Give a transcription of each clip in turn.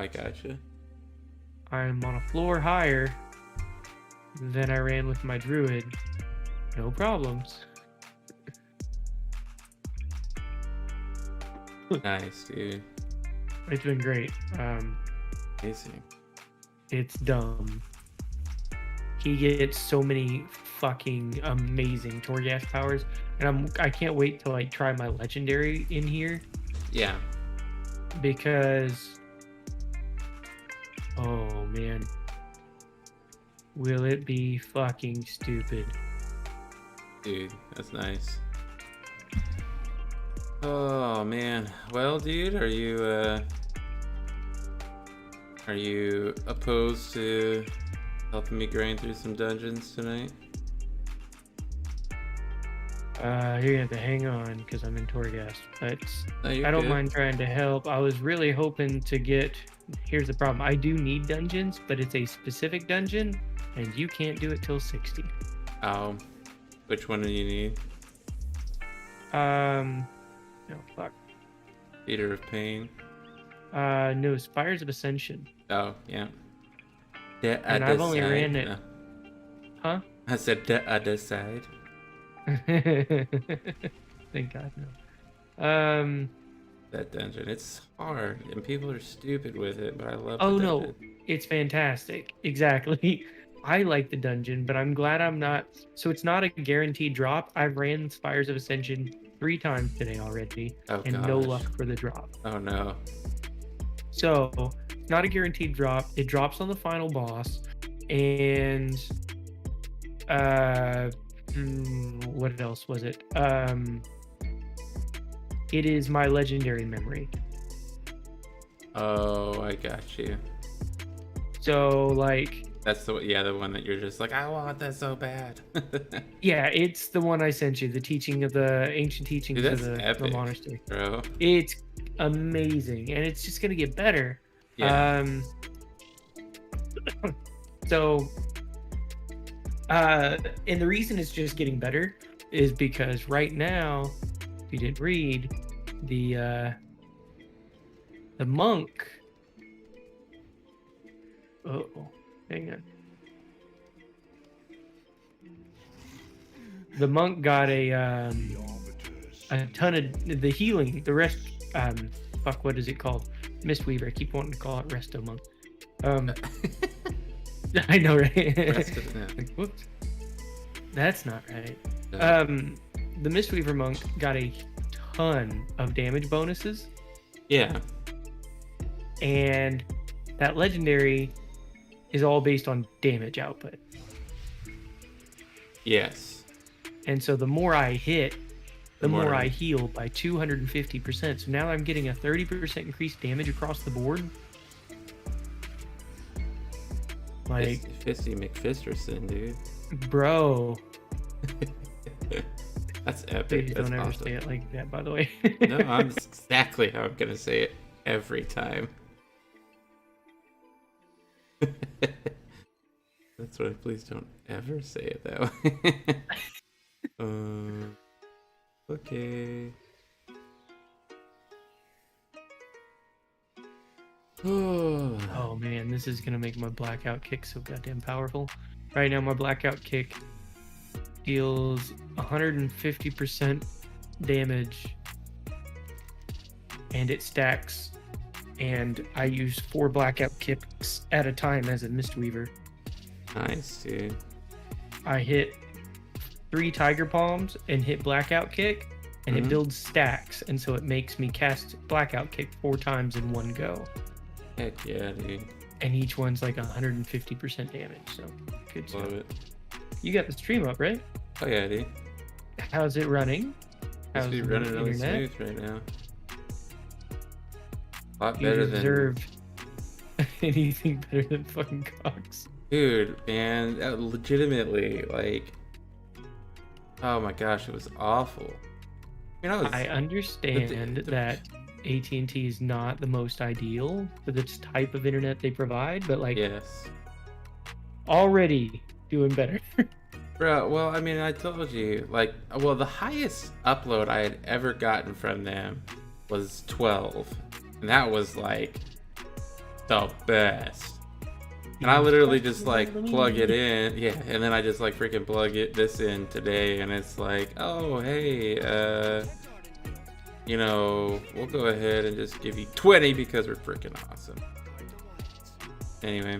I gotcha. I'm on a floor higher than I ran with my druid. No problems. Nice, dude. It's been great. Amazing. It's dumb. He gets so many fucking amazing Torghast powers, and I can't wait to like try my legendary in here Yeah. because oh man, will it be fucking stupid? Dude, that's nice. Oh man. Well, dude, are you opposed to helping me grind through some dungeons tonight? You're gonna have to hang on because I'm in Torghast, but No, you're I don't good. mind trying to help. I was really hoping to get. Here's the problem: I do need dungeons, but it's a specific dungeon, and you can't do it till 60. Oh, which one do you need? No, fuck. Theater of Pain. No, Spires of Ascension. Oh, yeah. And I've only ran it. No. Huh? I said the other side. Thank God, no. That dungeon. It's hard, and people are stupid with it, but I love Oh the no, dungeon. it's fantastic. Exactly. I like the dungeon, but I'm glad I'm not. So it's not a guaranteed drop. I've ran Spires of Ascension 3 times today already, Oh, and no gosh. luck for the drop. Oh, no. So it's not a guaranteed drop. It drops on the final boss, and what else was it? It is my legendary memory. Oh, I got you. So like, That's the one that you're just like, I want that so bad. yeah, it's the one I sent you, the teaching of the ancient teachings Dude, of that's the epic, monastery. bro. It's amazing, and it's just gonna get better. Yeah. So, and the reason it's just getting better is because right now, if you didn't read, the monk. Oh, hang on. The monk got a ton of the healing. The rest, fuck, what is it called? Mistweaver. I keep wanting to call it Resto Monk. I know, right? Like, whoops. That's not right. No. The Mistweaver monk got a ton of damage bonuses, Yeah. and that legendary is all based on damage output. Yes. And so the more I hit, the more I I heal by 250%. So now I'm getting a 30% increased damage across the board. Like, Fisty McFisterson, dude. bro. That's epic. Please That's don't ever awesome. say it like that, by the way. No, I'm exactly how I'm gonna say it every time. That's why please don't ever say it that way. Okay. Oh man, this is gonna make my blackout kick so goddamn powerful. Right now, my blackout kick deals 150% damage, and it stacks. And I use 4 blackout kicks at a time as a Mistweaver. Nice, dude. I hit 3 Tiger Palms and hit blackout kick, and it builds stacks, and so it makes me cast blackout kick 4 times in one go. Heck yeah, dude. And each one's like 150% damage. So good stuff. Love it. You got the stream up, right? Oh yeah, dude. How's it running? It's be the running really internet? smooth right now. A lot You better deserve anything better than fucking Cox. Dude, man, legitimately, like, oh my gosh, it was awful. You know, I understand that AT&T is not the most ideal for this type of internet they provide, but like, yes. already doing better. Bro, well, I mean, I told you, like, well, the highest upload I had ever gotten from them was 12. And that was like the best. And I literally just like plug it in, yeah, and then I just like freaking plug this in today, and it's like, oh hey, you know, we'll go ahead and just give you 20 because we're freaking awesome. Anyway,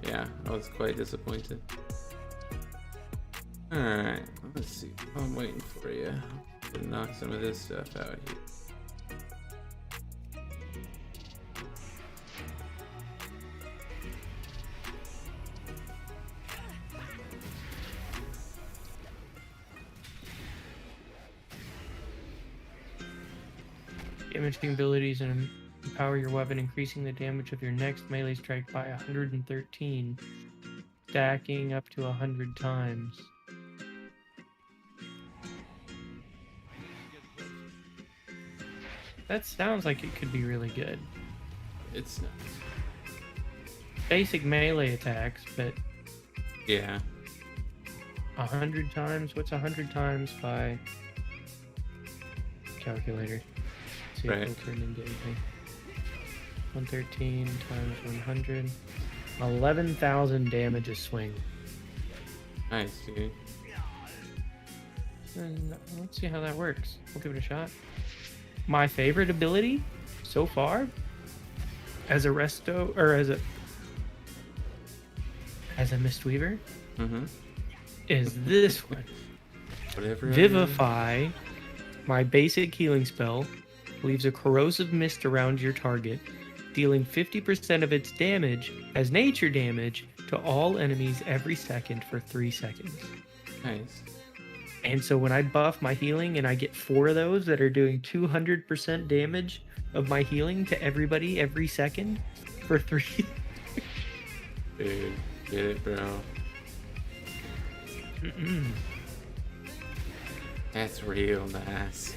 yeah, I was quite disappointed. All right, let's see. I'm waiting for you to knock some of this stuff out here. Damaging abilities and empower your weapon, increasing the damage of your next melee strike by 113, stacking up to 100 times. That sounds like it could be really good. It's not. Basic melee attacks, but Yeah. 100 times? What's 100 times by calculator? See if Right. it'll turn into anything. 113 times 100. 11,000 damage a swing. Nice, dude. And let's see how that works. We'll give it a shot. My favorite ability so far, as a resto or as a Mistweaver, is this one. Whatever. Vivify. My basic healing spell leaves a corrosive mist around your target, dealing 50% of its damage as nature damage to all enemies every second for 3 seconds. Nice. And so when I buff my healing and I get 4 of those that are doing 200% damage of my healing to everybody every second for 3. Dude, get it, bro. That's real nice.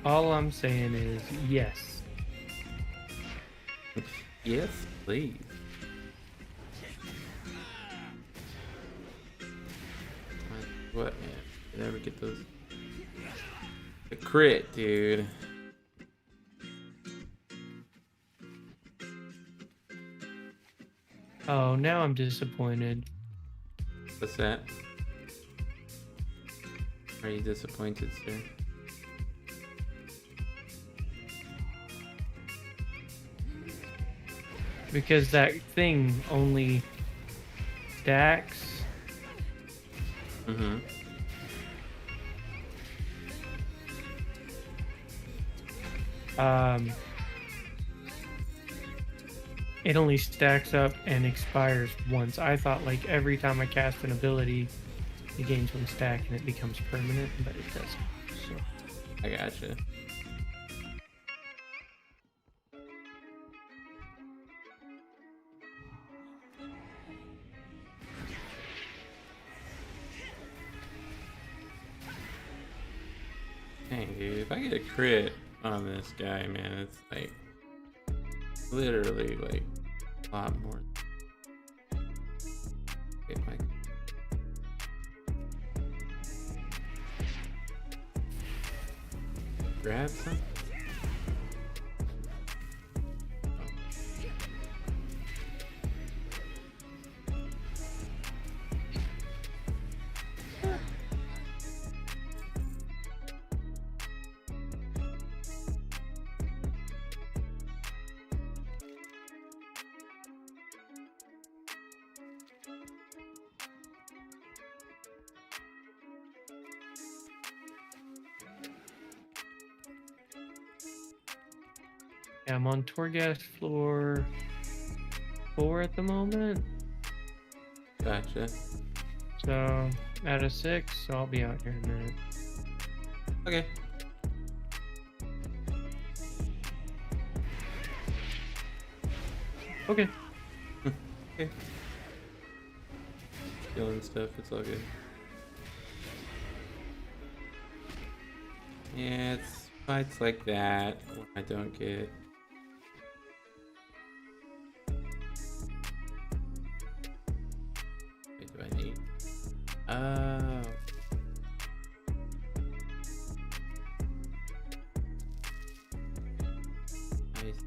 All I'm saying is yes. Yes, please. What, man? You never get those. The crit, dude. Oh, now I'm disappointed. What's that? Are you disappointed, sir? Because that thing only stacks. It only stacks up and expires once. I thought like every time I cast an ability, it gains 1 stack and it becomes permanent, but it doesn't. So. I gotcha. Dang, dude, if I get a crit on this guy, man, it's like literally like a lot more. Okay, my... Grab some. Yeah, I'm on Torghast floor 4 at the moment. Gotcha. So, out of 6, so I'll be out here in a minute. Okay. Okay. Okay. Killing stuff, it's all good. Yeah, it's fights like that when I don't get. What do I need? Nice.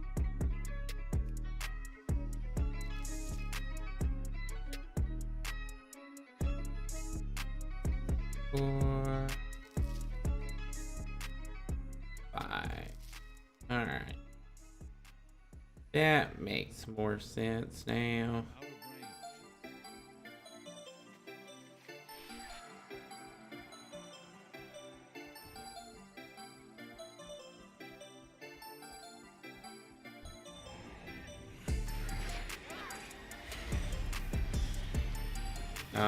4, 5. Alright. That makes more sense now.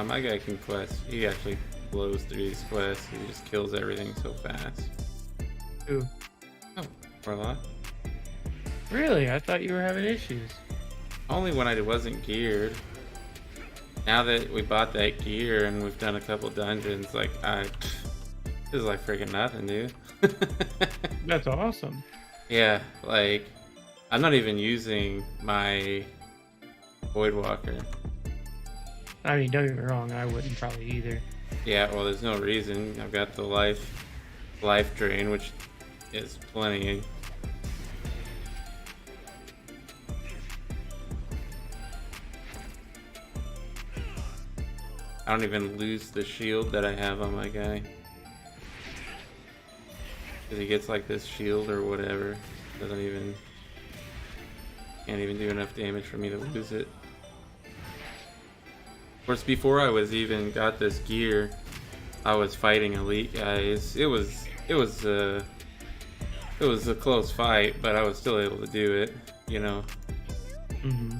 My guy can quest. He actually blows through these quests. He just kills everything so fast. Ooh. Oh, Warlock. Really? I thought you were having issues. Only when I wasn't geared. Now that we bought that gear and we've done a couple dungeons, like this is like freaking nothing, dude. That's awesome. Yeah, like I'm not even using my Voidwalker. I mean, don't get me wrong, I wouldn't probably either. Yeah, well, there's no reason. I've got the life drain, which is plenty. I don't even lose the shield that I have on my guy. Because he gets like this shield or whatever. Can't even do enough damage for me to lose it. Of course, before I was even got this gear, I was fighting elite guys. It was a close fight, but I was still able to do it, you know. Mm-hmm.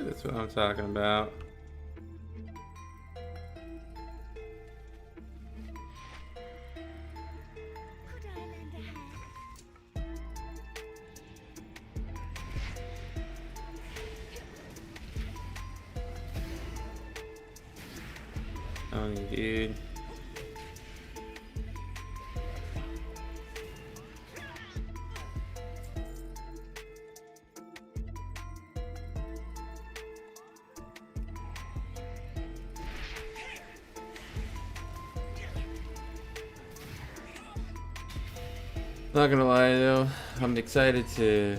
That's what I'm talking about. Oh, dude. Not gonna lie though, I'm excited to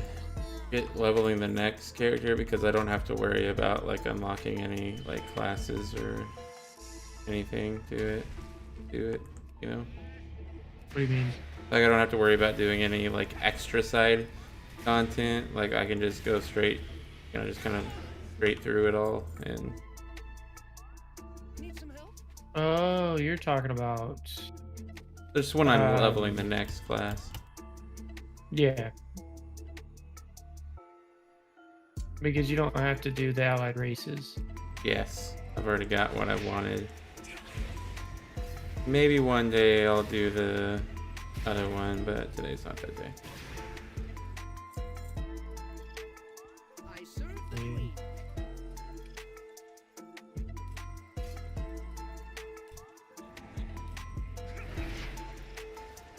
get leveling the next character because I don't have to worry about like unlocking any like classes or anything to do it, you know? What do you mean? Like I don't have to worry about doing any like extra side content. Like I can just go straight, you know, just kind of straight through it all and... Oh, you're talking about... Just when I'm leveling the next class. Yeah. Because you don't have to do the allied races. Yes, I've already got what I wanted. Maybe one day I'll do the other one, but today's not that day.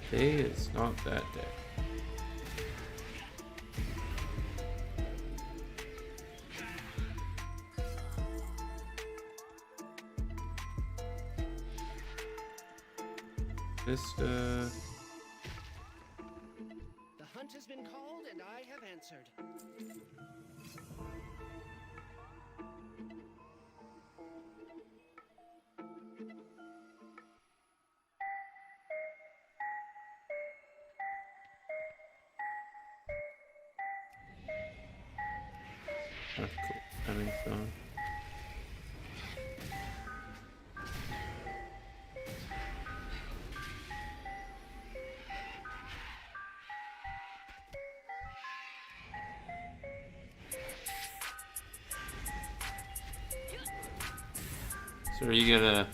Today is not that day. The hunt has been called and I have answered. That's cool. Having fun. So are you gonna,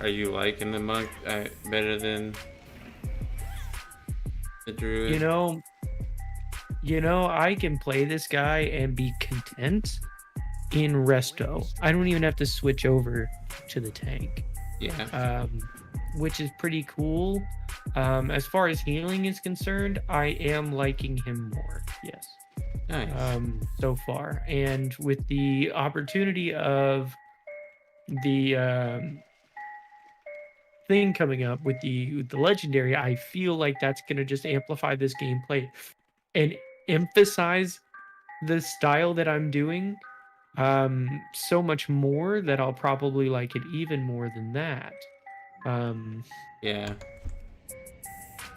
are you liking the monk better than the druid? You know, I can play this guy and be content in resto. I don't even have to switch over to the tank. Yeah. which is pretty cool. As far as healing is concerned, I am liking him more. Yes. Nice. So far, and with the opportunity of the thing coming up with the legendary, I feel like that's gonna just amplify this gameplay and emphasize the style that I'm doing so much more that I'll probably like it even more than that. Yeah.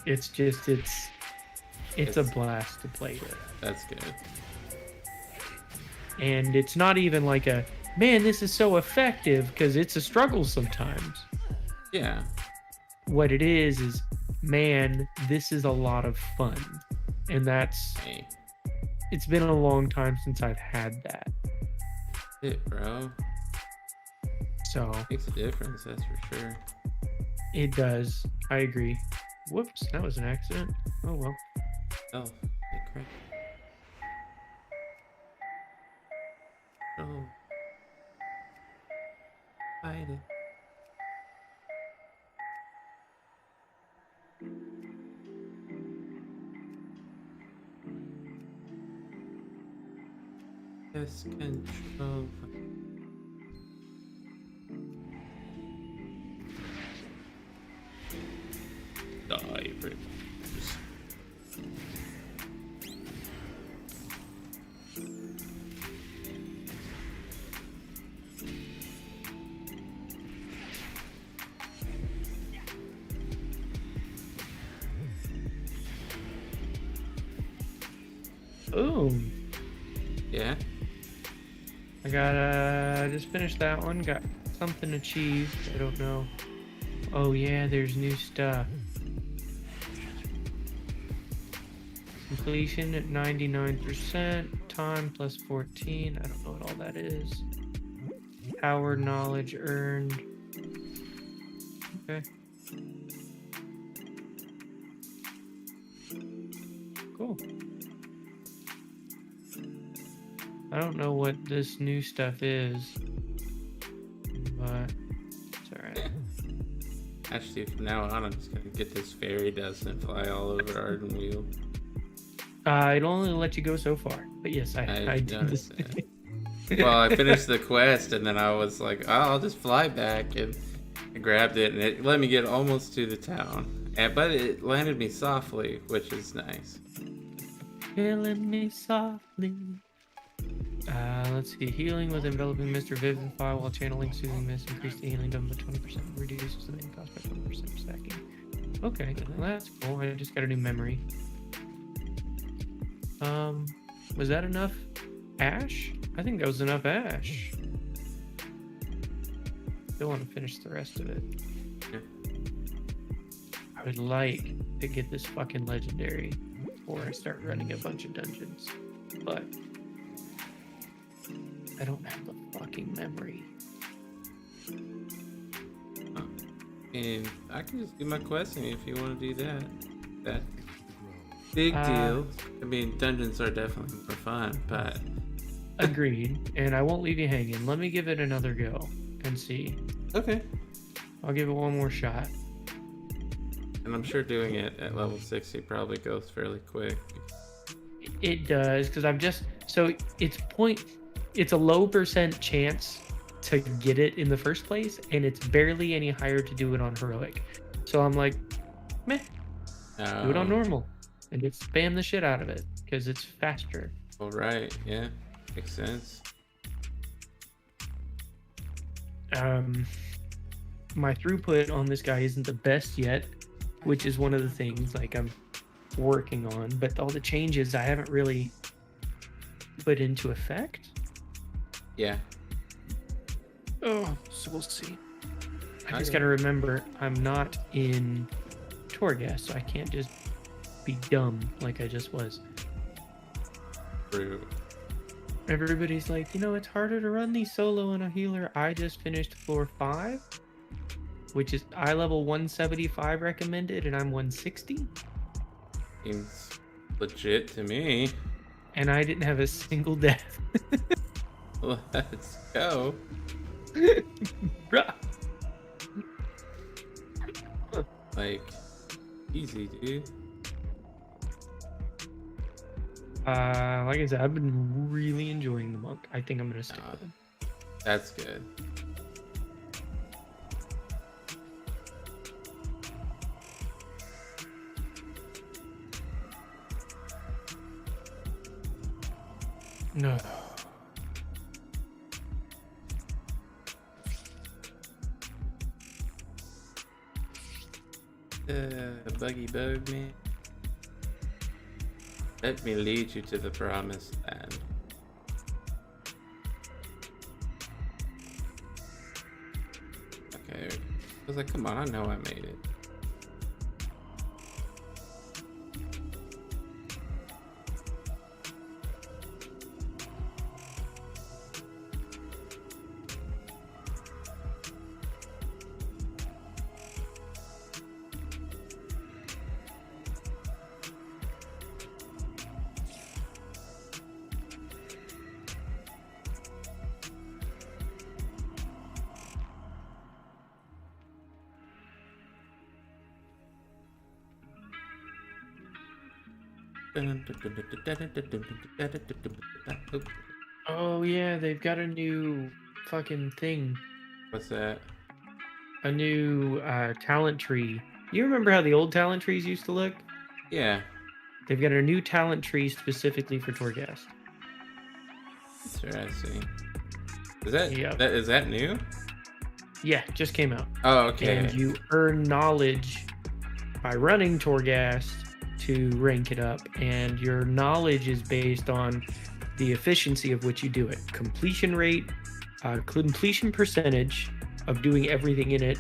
It's just it's a blast to play with. That's good. And it's not even like a, man, this is so effective, because it's a struggle sometimes. Yeah. What it is, man, this is a lot of fun. And that's, Hey. it's been a long time since I've had that. It, bro. So Makes a difference, that's for sure. it does. I agree. Whoops, that was an accident. Oh well. Oh, hey, crap. Oh. Fight it. Yes, control. Die, pretty much. Boom. Yeah. I got just finished that one. Got something achieved. I don't know. Oh yeah, there's new stuff. Completion at 99%. Time plus 14. I don't know what all that is. Power knowledge earned. Okay. Cool. I don't know what this new stuff is, but it's alright. Actually, from now on, I'm just gonna get this fairy dust and fly all over Ardenweald. It'll only let you go so far, but yes, I did this. Well, I finished the quest, and then I was like, oh, I'll just fly back, and I grabbed it, and it let me get almost to the town. But it landed me softly, which is nice. Killing me softly. Let's see. Healing with enveloping mist or vivify while channeling soothing mist. Increase the healing done by 20%. Reduces the main cost by 20% stacking. Okay, well, that's cool. I just got a new memory. Was that enough ash? I think that was enough ash. Still want to finish the rest of it. Yeah. I would like to get this fucking legendary before I start running a bunch of dungeons, but I don't have the fucking memory. And I can just do my questing if you want to do that. That big deal. I mean, dungeons are definitely more fun, but Agreed. And I won't leave you hanging. Let me give it another go and see. okay. I'll give it one more shot. And I'm sure doing it at level 60 probably goes fairly quick. It does, because I'm just so it's a low % chance to get it in the first place, and it's barely any higher to do it on heroic. So I'm like, meh, do it on normal and just spam the shit out of it because it's faster. All right, yeah, makes sense. My throughput on this guy isn't the best yet, which is one of the things like I'm working on, but all the changes I haven't really put into effect. Yeah. Oh, so we'll see. I just gotta remember I'm not in Torghast, so I can't just be dumb like I just was. True. Everybody's like, it's harder to run these solo and a healer. I just finished floor 5, which is eye level 175 recommended, and I'm 160. Seems legit to me. And I didn't have a single death. Let's go. Bruh. Like, easy, dude. Like I said, I've been really enjoying the monk. I think I'm gonna stick with him. That's good. No. Buggy bug me. Let me lead you to the promised land. Okay. I was like, come on, I know I made it. Oh yeah, they've got a new fucking thing. What's that? A new talent tree. You remember how the old talent trees used to look? Yeah, They've got a new talent tree specifically for Torghast. interesting. Is that Yep. is that new? Yeah, just came out. Oh, okay. And you earn knowledge by running Torghast to rank it up, and your knowledge is based on the efficiency of which you do it. Completion rate, completion percentage of doing everything in it.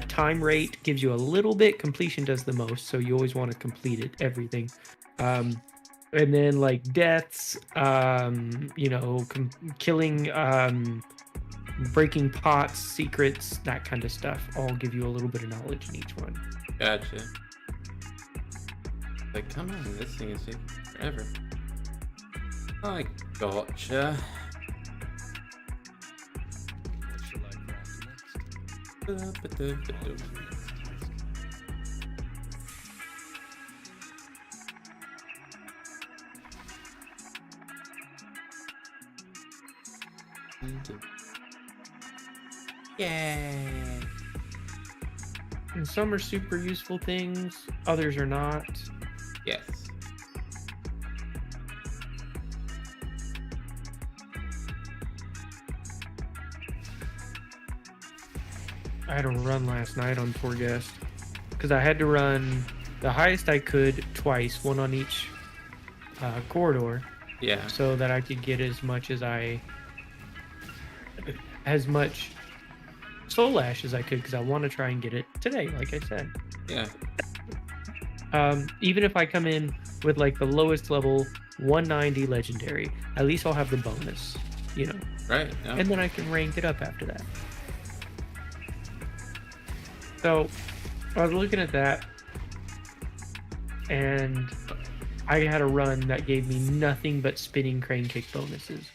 Time rate gives you a little bit. Completion does the most, so you always want to complete it, everything. And then like deaths, killing, breaking pots, secrets, that kind of stuff. All give you a little bit of knowledge in each one. Gotcha. Like, come on, this thing is taking forever. I gotcha. What shall I craft next? Yay! And some are super useful things, others are not. Yes. I had a run last night on Torghast because I had to run the highest I could twice, one on each corridor, Yeah. so that I could get as much soul ash as I could, because I want to try and get it today, like I said. Yeah. Even if I come in with like the lowest level 190 legendary, at least I'll have the bonus, Right. No. and then I can rank it up after that. So I was looking at that, and I had a run that gave me nothing but spinning crane kick bonuses,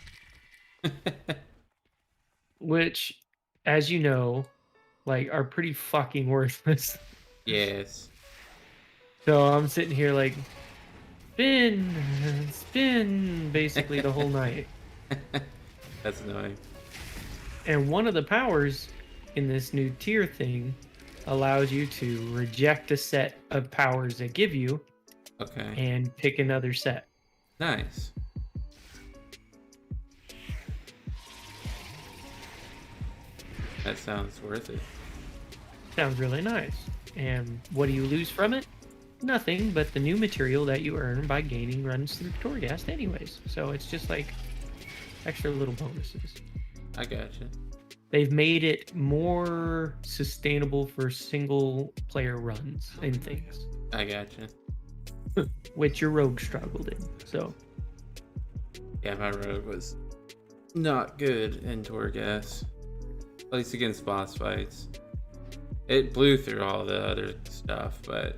which, as you know, like, are pretty fucking worthless. Yes. So I'm sitting here like, spin, basically the whole night. That's annoying. And one of the powers in this new tier thing allows you to reject a set of powers they give you Okay. and pick another set. Nice. That sounds worth it. Sounds really nice. And what do you lose from it? Nothing but the new material that you earn by gaining runs through Torghast anyways. So it's just like extra little bonuses. I gotcha. They've made it more sustainable for single player runs and things, I gotcha. which your rogue struggled in. So Yeah, my rogue was not good in Torghast. At least against boss fights. It blew through all the other stuff, but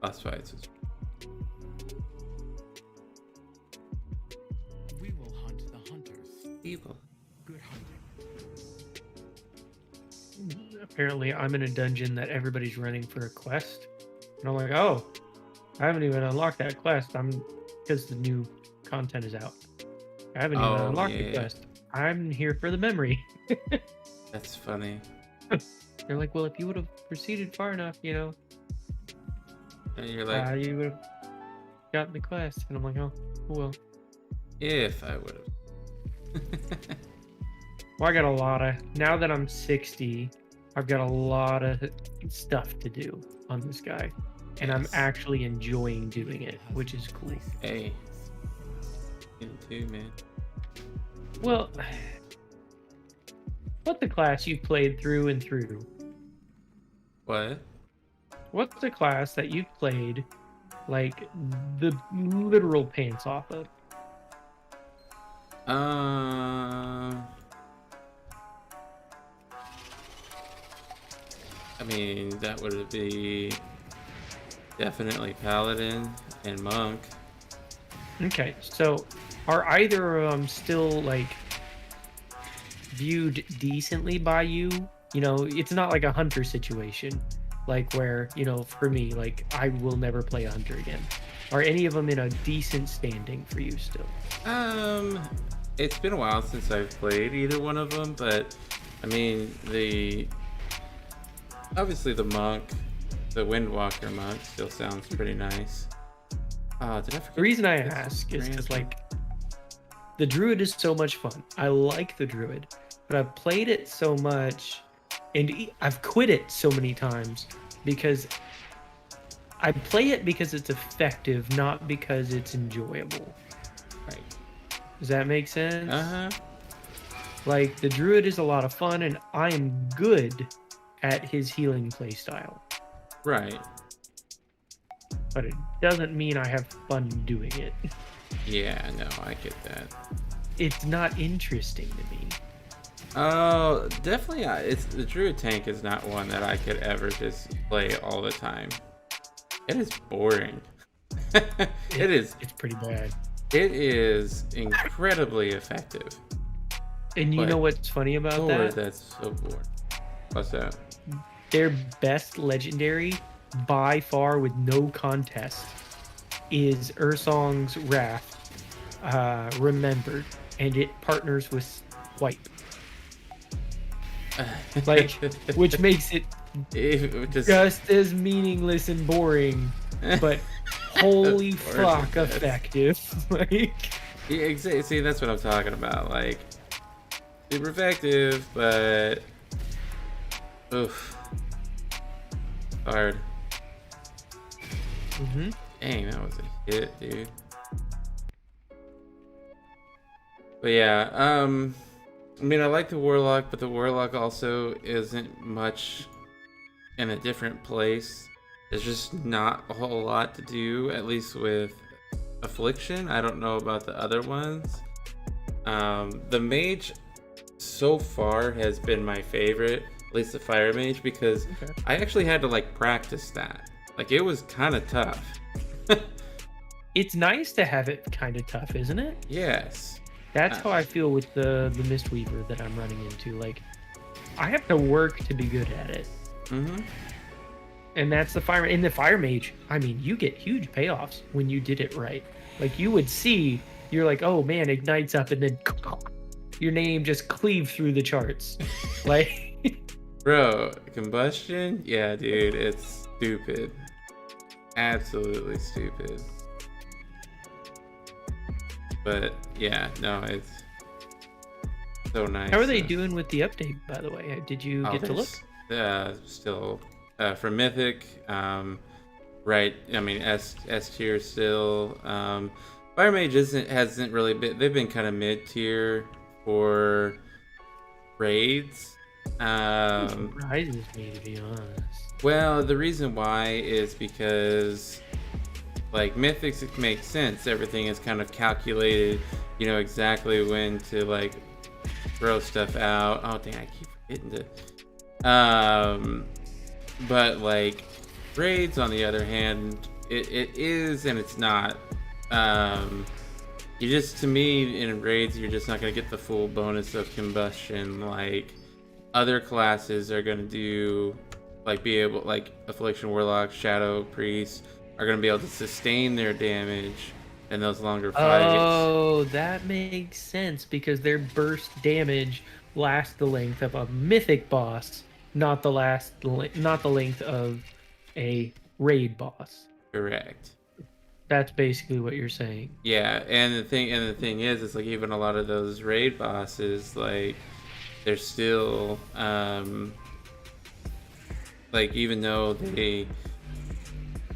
boss fights was... We will hunt the hunters. evil. Good hunting. apparently I'm in a dungeon that everybody's running for a quest, and I'm like, oh, I haven't even unlocked that quest. Because the new content is out. I haven't even Oh, unlocked the yeah. quest. I'm here for the memory. That's funny. They're like, well, if you would have proceeded far enough, And you're like, you would have gotten the quest. And I'm like, oh, well. if I would have. Well, I got a lot of, now that I'm 60, I've got a lot of stuff to do on this guy. And I'm Yes. actually enjoying doing it, which is cool. Hey. Me too, man. Well, what's the class you played through and through? What? What's the class that you've played, like, the literal pants off of? I mean, that would be definitely Paladin and Monk. Okay, so are either of them still, like, viewed decently by you? You know, it's not like a hunter situation, like where, you know, for me, like, I will never play a hunter again. Are any of them in a decent standing for you still? It's been a while since I've played either one of them, but I mean, obviously the Monk, the Windwalker Monk still sounds pretty nice. Did I forget? The reason I ask is because, like, the Druid is so much fun. I like the Druid, but I've played it so much, and I've quit it so many times because I play it because it's effective, not because it's enjoyable. Right. Does that make sense? Uh-huh. Like, the Druid is a lot of fun, and I am good at his healing playstyle, Right. but it doesn't mean I have fun doing it. Yeah, no, I get that. It's not interesting to me. Oh, definitely. It's the Druid tank is not one that I could ever just play all the time. It is boring. It is. It's pretty bad. It is incredibly effective. And you But know what's funny about Lord, that? that's so boring. What's that? Their best legendary, by far with no contest, is Ursong's Wrath, Remembered, and it partners with Wipe. Like, which makes it just as meaningless and boring, but holy Of course fuck it does. effective. Like, Yeah, exactly. See, that's what I'm talking about. Like, super effective, but oof, hard. Dang, that was a hit, dude. But yeah, I mean, I like the Warlock, but the Warlock also isn't much in a different place. There's just not a whole lot to do, at least with Affliction. I don't know about the other ones. The Mage so far has been my favorite, at least the Fire Mage, because I actually had to like practice that. Like, it was kind of tough. it's nice to have it kind of tough, isn't it? Yes. That's how I feel with the Mistweaver that I'm running into. Like, I have to work to be good at it. Mm-hmm. And that's the Fire. In the Fire Mage, I mean, you get huge payoffs when you did it right. Like, you would see, you're like, oh man, ignites up, and then your name just cleave through the charts. Like, Bro, combustion? Yeah, dude, it's stupid. Absolutely stupid. But yeah, no, it's so nice. how are they doing with the update, by the way? Did you get to look? Still, for Mythic, right? I mean, S tier still. Fire Mage hasn't really been. They've been kind of mid tier for raids. Surprises me, to be honest. Well, the reason why is because, like, Mythics, it makes sense. Everything is kind of calculated. You know exactly when to, like, throw stuff out. Oh, dang, I keep forgetting to. But, like, raids, on the other hand, it is and it's not. To me, in raids, you're just not going to get the full bonus of combustion, like, other classes are gonna do, like, be able, like, Affliction Warlock, Shadow Priest are gonna be able to sustain their damage in those longer fights. Oh, that makes sense because their burst damage lasts the length of a mythic boss, not the length of a raid boss. Correct. That's basically what you're saying. Yeah, and the thing is, it's like even a lot of those raid bosses, like, they're still, like, even though they,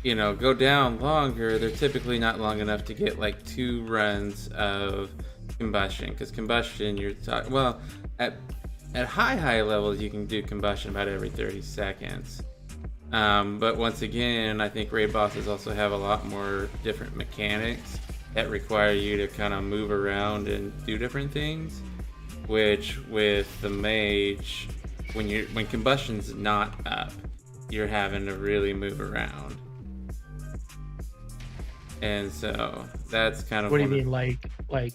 you know, go down longer, they're typically not long enough to get like 2 runs of combustion. Because combustion, you're talking, well, at high levels, you can do combustion about every 30 seconds. But once again, I think raid bosses also have a lot more different mechanics that require you to kind of move around and do different things. Which with the mage, when combustion's not up, you're having to really move around. And so that's kind of What do you mean, like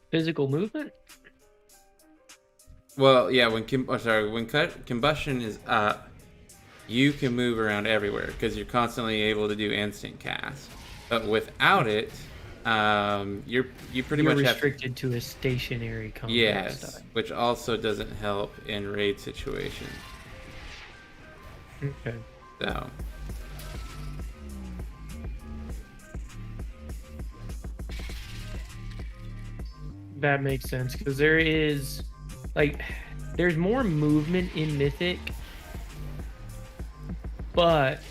physical movement? Well, yeah, when combustion is up, you can move around everywhere because you're constantly able to do instant cast. But without it, you pretty You're much restricted to a stationary combat yes, style. which also doesn't help in raid situations. Okay. So. That makes sense because there is, like, there's more movement in Mythic, but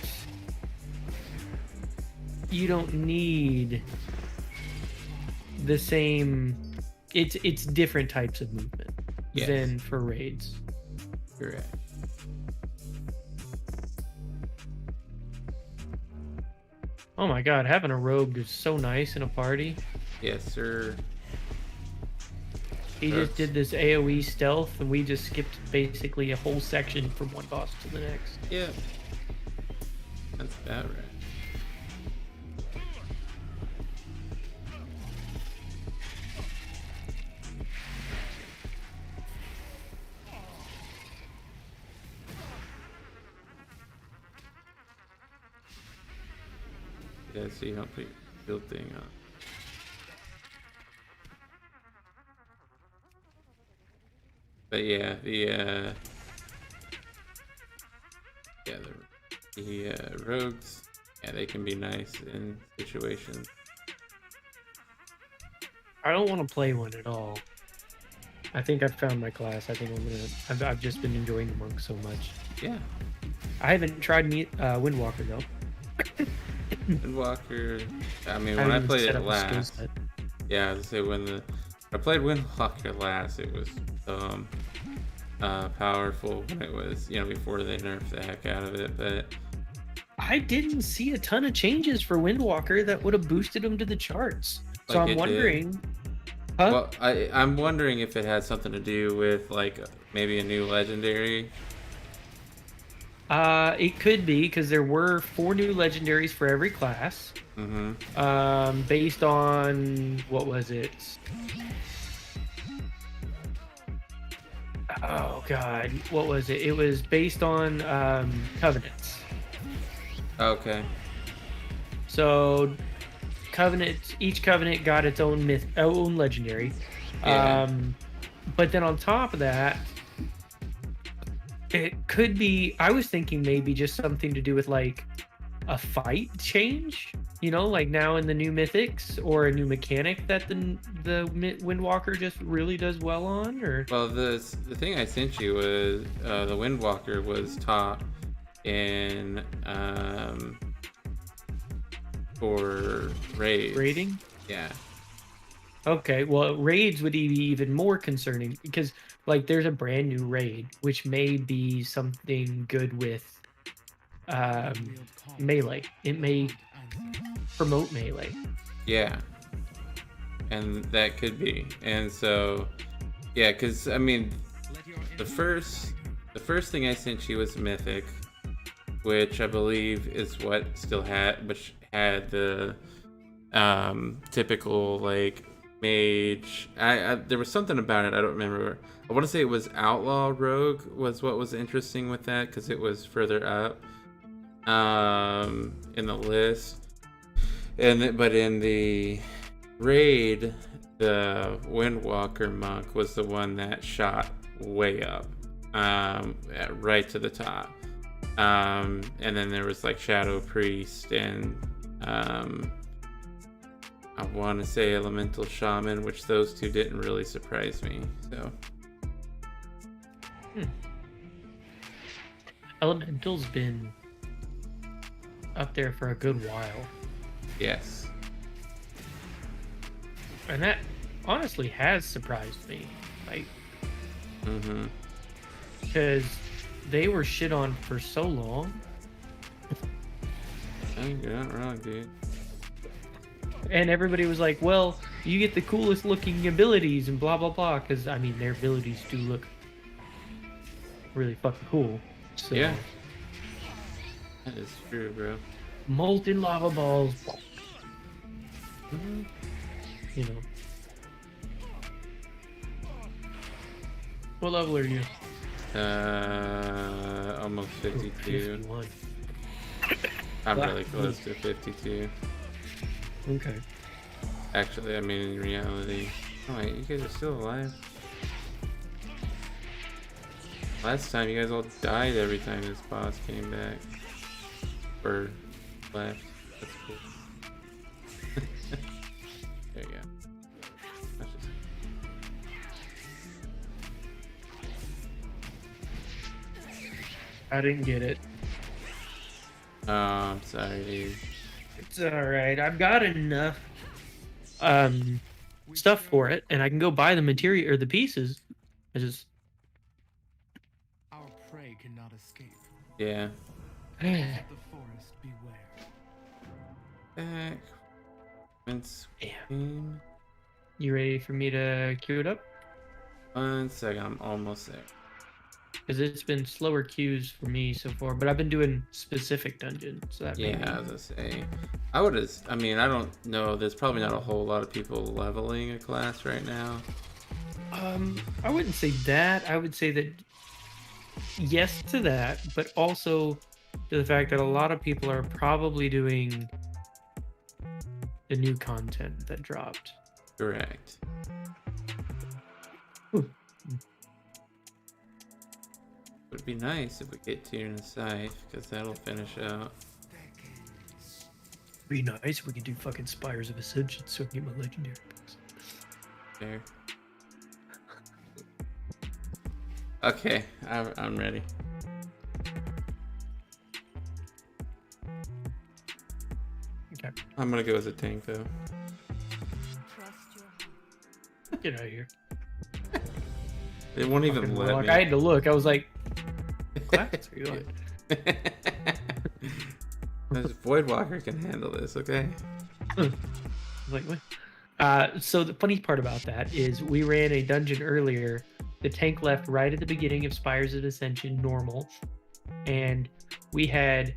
you don't need the same. It's different types of movement than for raids. Correct. Oh my god, having a rogue is so nice in a party. Yes, sir. He just did this AoE stealth, and we just skipped basically a whole section from one boss to the next. Yeah. That's about right. Yeah, so you don't put your build thing on. But yeah, the rogues, yeah, they can be nice in situations. I don't want to play one at all. I think I've found my class. I think I've just been enjoying the monk so much. Yeah. I haven't tried Windwalker though. Windwalker. I mean, when I played it last, yeah, I say when I played Windwalker last, it was powerful when it was, before they nerfed the heck out of it. But I didn't see a ton of changes for Windwalker that would have boosted him to the charts. So I'm wondering. Huh? Well, I'm wondering if it had something to do with like maybe a new legendary. It could be because there were 4 new legendaries for every class. Mm-hmm. Based on what was it? Oh god, what was it? It was based on covenants. Okay. So each covenant got its own own legendary. Yeah. But then on top of that, it could be, I was thinking maybe just something to do with like a fight change, like now in the new mythics, or a new mechanic that the Windwalker just really does well on, or well, the thing I sent you was the Windwalker was top in for raiding. Yeah. Okay, well, raids would be even more concerning because, like, there's a brand new raid which may be something good with melee. It may promote melee. Yeah, and that could be. And so, yeah, because I mean, the first thing I sent you was Mythic, which I believe is what still had, which had the typical like mage. There was something about it. I don't remember. I want to say it was outlaw rogue was what was interesting with that because it was further up in the list. But in the raid, the Windwalker monk was the one that shot way up, right to the top. And then there was like Shadow Priest and I want to say Elemental Shaman, which those two didn't really surprise me. So Elemental's been up there for a good while. yes. And that honestly has surprised me. Like, because they were shit on for so long. You're not wrong, dude. And everybody was like, well, you get the coolest looking abilities and blah, blah, blah. Because, I mean, their abilities do look really fucking cool. So, Yeah. That is true, bro. molten lava balls. You know. What level are you? Almost 52. 51. I'm really close to 52. Okay. Actually, I mean, in reality. Oh, wait, you guys are still alive? Last time, you guys all died every time this boss came back. Or left. That's cool. There you go. That's just... I didn't get it. Oh, I'm sorry, dude. It's alright. I've got enough stuff for it, and I can go buy the material or the pieces. I just Our prey cannot escape. Yeah. Let the forest beware. Back. Once again. You ready for me to queue it up? 1 second, I'm almost there. Because it's been slower queues for me so far, but I've been doing specific dungeons. So that Yeah, maybe... as I say, I would have. I mean, I don't know. There's probably not a whole lot of people leveling a class right now. I wouldn't say that. I would say that yes to that, but also to the fact that a lot of people are probably doing the new content that dropped. Correct. It would be nice if we get to in a scythe, because that'll finish out. Be nice if we could do fucking Spires of Ascension so I can get my legendary books. There. Okay, I'm ready. Okay. I'm gonna go as a tank though. Get out of here. It won't even Fucking let Warlock. me. I had to look. I was like, class? Are you like... This Voidwalker can handle this, okay? Like, what? So the funny part about that is we ran a dungeon earlier. The tank left right at the beginning of Spires of Ascension, normal. And we had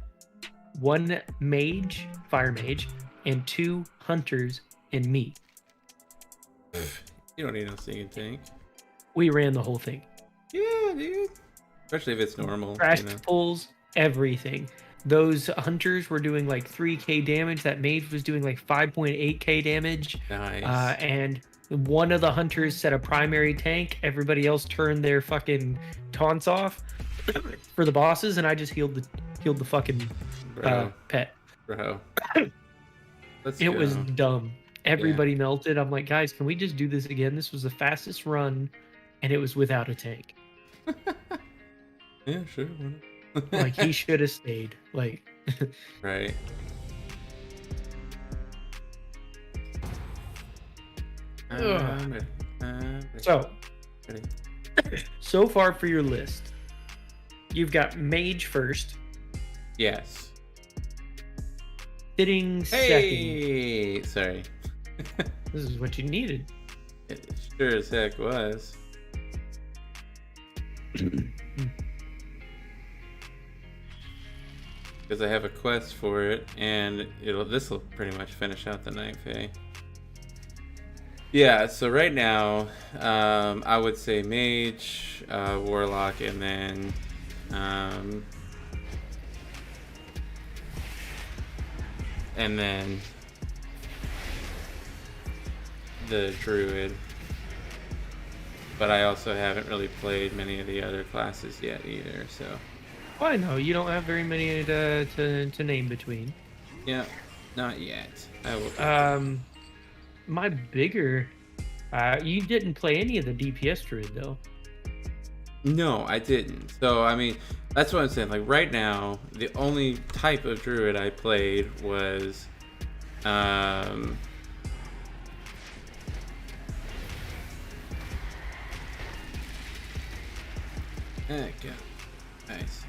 one mage, fire mage, and 2 hunters and me. You don't need no singing tank. We ran the whole thing. Yeah, dude. Especially if it's normal. Crashed You know? pulls, everything. Those hunters were doing like 3k damage. That mage was doing like 5.8k damage. Nice. And one of the hunters set a primary tank. Everybody else turned their fucking taunts off for the bosses, and I just healed the fucking pet. Bro. Let's It go. was dumb. Everybody melted. I'm like, guys, can we just do this again? This was the fastest run, and it was without a tank. Yeah, sure. Like, he should have stayed. Like, Right. Ugh. Ready. so Ready. so far for your list, you've got mage first, Yes. sitting second. Hey! Sorry. This is what you needed. It sure as heck was. Because I have a quest for it, and this will pretty much finish out the night, Faye. Yeah, so right now, I would say Mage, Warlock, and then um, and then the Druid. But I also haven't really played many of the other classes yet either, so Well, I know you don't have very many to name between. yeah, not yet. I will. My bigger, you didn't play any of the DPS druid though. No, I didn't. So I mean, that's what I'm saying. Like right now, the only type of Druid I played was there you go. Nice.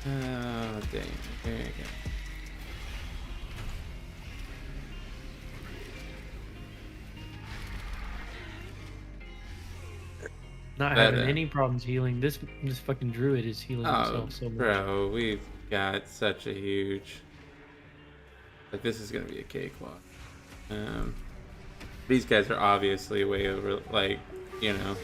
Oh, dang. There you go. Not having any problems healing. This fucking druid is healing Oh, himself so much. bro, we've got such a huge. Like, this is gonna be a cakewalk. These guys are obviously way over, like, you know.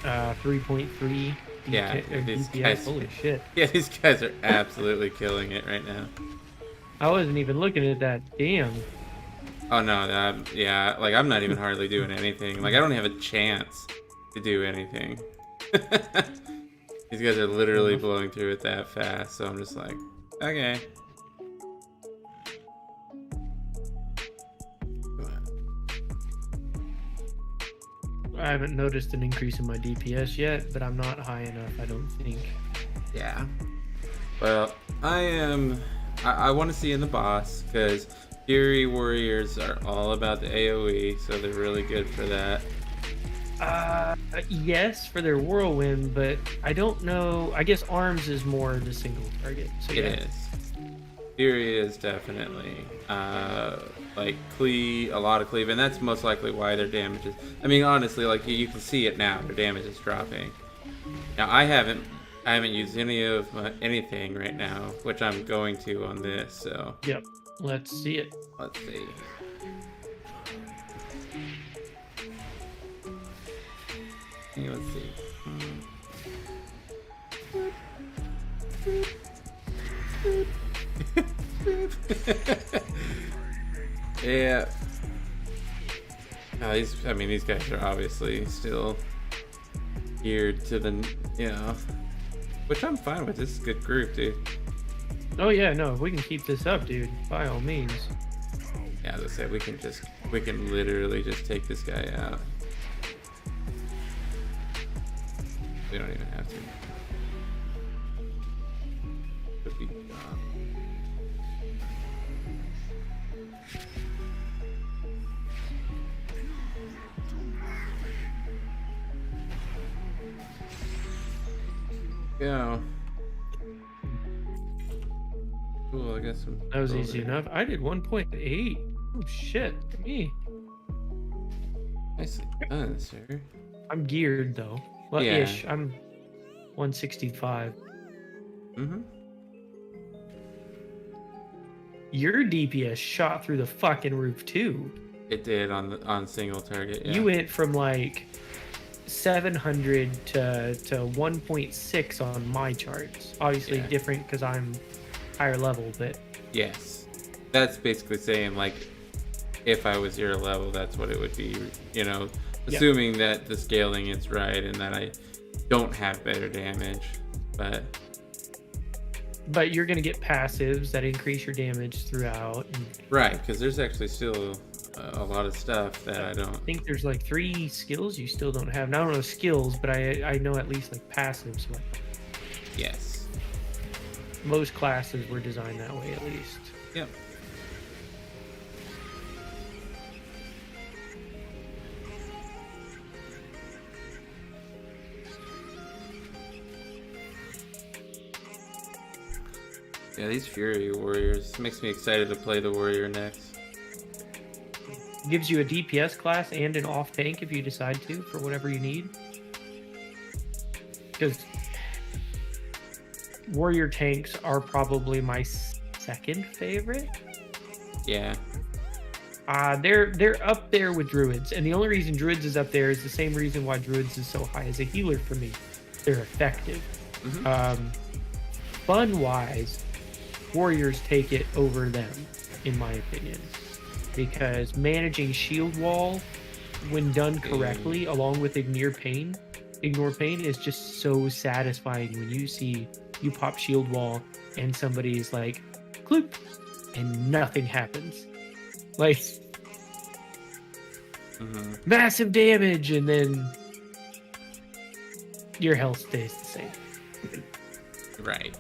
3.3. Yeah, these DPS. guys. Holy shit! Yeah, these guys are absolutely killing it right now. I wasn't even looking at that. Damn. Oh no, yeah, like I'm not even hardly doing anything. Like I don't have a chance to do anything. These guys are literally blowing through it that fast, so I'm just like, okay. I haven't noticed an increase in my DPS yet, but I'm not high enough, I don't think. Yeah. Well, I want to see in the boss because Fury Warriors are all about the AoE, so they're really good for that. Yes, for their whirlwind, but I don't know. I guess arms is more the single target. So It is. Fury is definitely like a lot of cleave, and that's most likely why their damage is. I mean, honestly, like you can see it now, their damage is dropping. Now I haven't used any of anything right now, which I'm going to on this. So yep, let's see it. Let's see. Hey, let's see. Yeah. These guys are obviously still geared to the, which I'm fine with. This is a good group, dude. Oh yeah, no, if we can keep this up, dude, by all means. Yeah, as I said, we can literally just take this guy out. We don't even have to. Could be gone. Go. Cool, I got some. That was easy enough. I did 1.8. Oh shit, look at me. Nicely done, sir. I'm geared though. Well, Yeah. ish. I'm 165. Mm-hmm. Your DPS shot through the fucking roof too. It did on single target. Yeah. You went from like 700 to 1.6 on my charts. Obviously different because I'm higher level, but yes, that's basically saying like if I was your level, that's what it would be. Assuming that the scaling is right and that I don't have better damage, but you're gonna get passives that increase your damage throughout. Right, because there's actually still a lot of stuff that I don't. I think there's like 3 skills you still don't have. Now, I don't know skills, but I know at least like passives. Like Yes. most classes were designed that way, at least. Yep. Yeah, these Fury Warriors makes me excited to play the Warrior next. Gives you a DPS class and an off tank if you decide to, for whatever you need. Because Warrior tanks are probably my second favorite. Yeah. They're up there with druids, and the only reason druids is up there is the same reason why druids is so high as a healer for me. They're effective. Fun wise, warriors take it over them, in my opinion, because managing shield wall when done correctly, along with ignore pain, is just so satisfying when you pop shield wall and somebody's like, cloop, and nothing happens. Like, massive damage, and then your health stays the same. Right.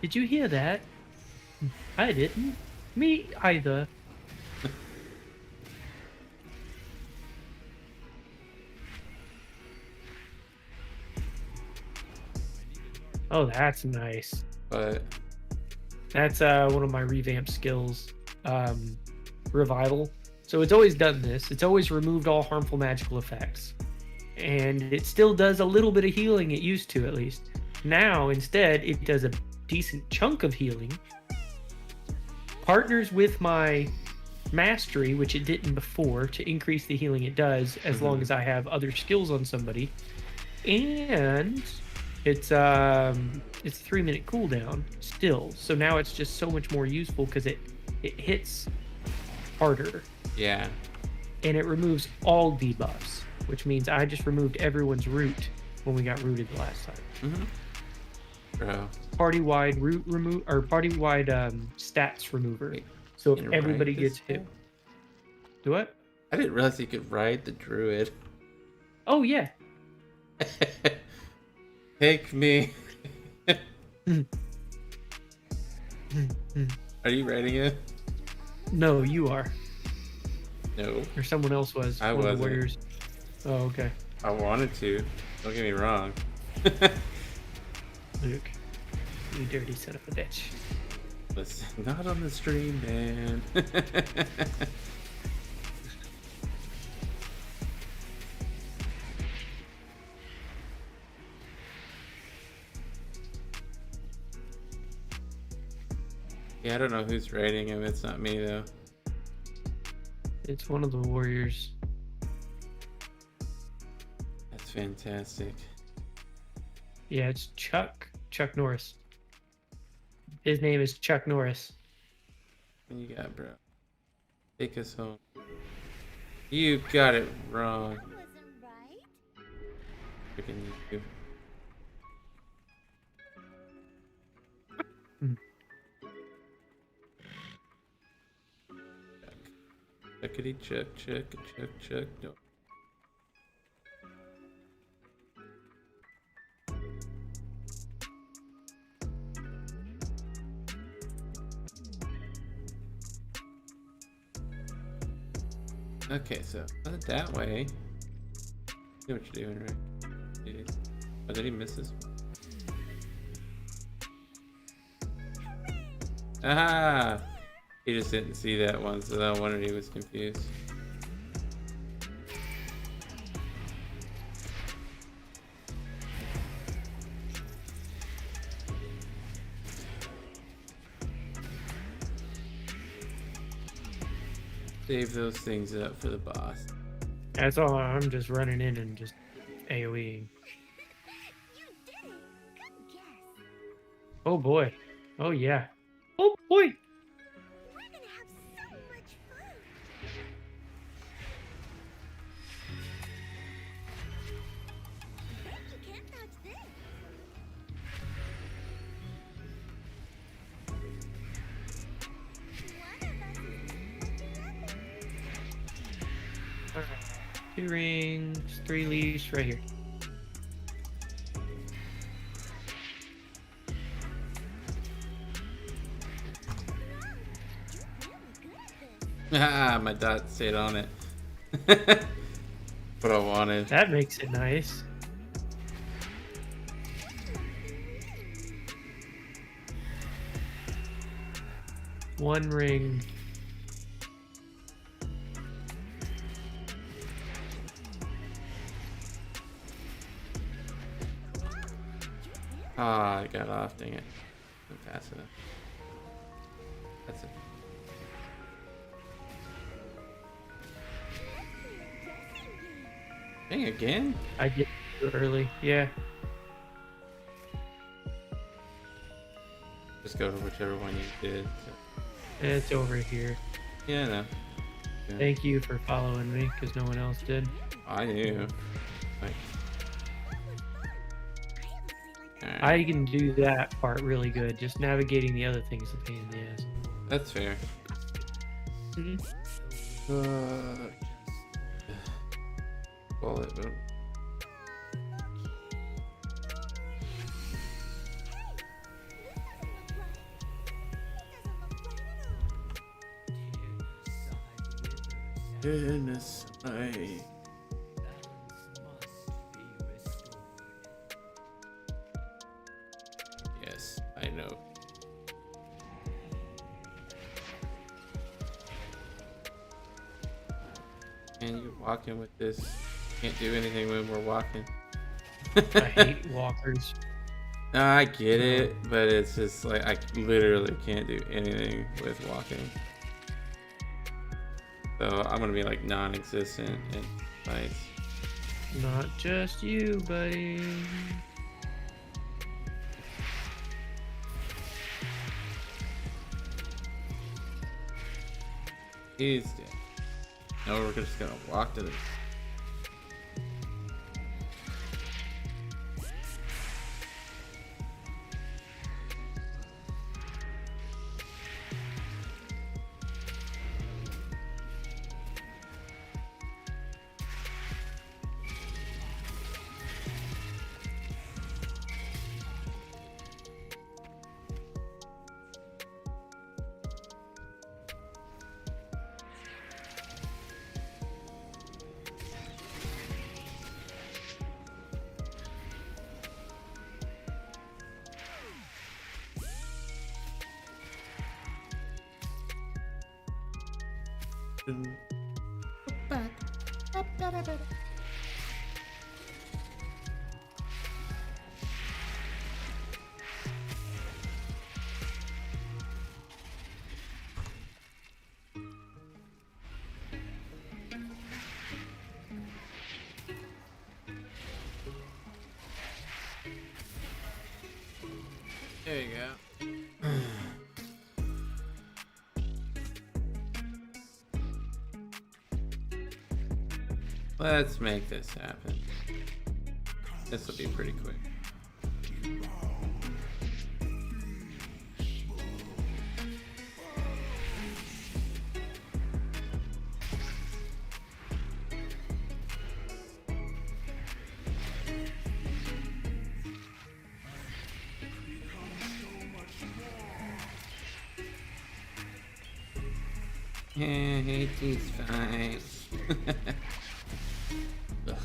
Did you hear that? I didn't. Me either. Oh, that's nice. But That's one of my revamp skills. Revival. So it's always done this. It's always removed all harmful magical effects. And it still does a little bit of healing, it used to at least. Now, instead, it does a decent chunk of healing. Partners with my mastery, which it didn't before, to increase the healing it does, as long as I have other skills on somebody. And it's 3-minute cooldown still. So now it's just so much more useful because it hits harder. yeah. And it removes all debuffs, which means I just removed everyone's root when we got rooted the last time. Bro. Party-wide root remove, or party-wide stats remover. So if Can you everybody ride gets this hit. guy? Do what? I didn't realize you could ride the druid. Oh yeah. Take me. Are you riding it? No, you are. No. Or someone else was. I one of the wasn't. warriors. Oh, okay. I wanted to. Don't get me wrong. Luke, you dirty son of a bitch. Listen, not on the stream, man. Yeah, I don't know who's raiding him. It's not me, though. It's one of the warriors. That's fantastic. Yeah, it's Chuck Norris. His name is Chuck Norris. What you got, bro? Take us home. You got it wrong. Freaking you. Chuckity chuck, chuck, chuck, chuck. No. Okay, so that way. See what you're doing, right? Dude. Oh, did he miss this one? Aha! He just didn't see that one, so no wonder he was confused. Save those things up for the boss. That's all. I'm just running in and just AoEing. Oh boy. Oh yeah. Oh boy. Alright. 2 rings, 3 leaves right here. Ah, my dot stayed on it. What I wanted. That makes it nice. One ring. Ah, I got off, dang it. Not fast enough. That's it. Dang, again? I get too early. Yeah. Just go to whichever one you did. It's over here. Yeah, I know. Yeah. Thank you for following me, because no one else did. I knew. Like, alright. I can do that part really good. Just navigating the other things a pain in the ass. That's fair. Bullet. Oh. Goodness, yes, I know. And you're walking with this. Can't do anything when we're walking. I hate walkers. No, I get it, but it's just like I literally can't do anything with walking. So I'm gonna be like non-existent in fights. Not just you, buddy. He's dead. No, we're just gonna walk to the. There you go. Let's make this happen. This will be pretty quick. Yeah, he's fine. Ugh.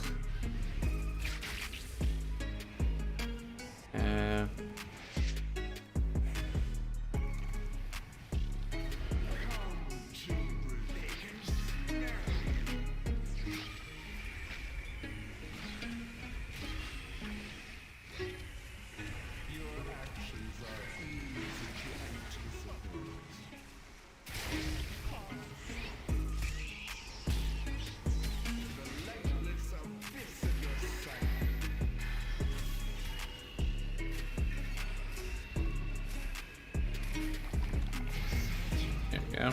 There we go.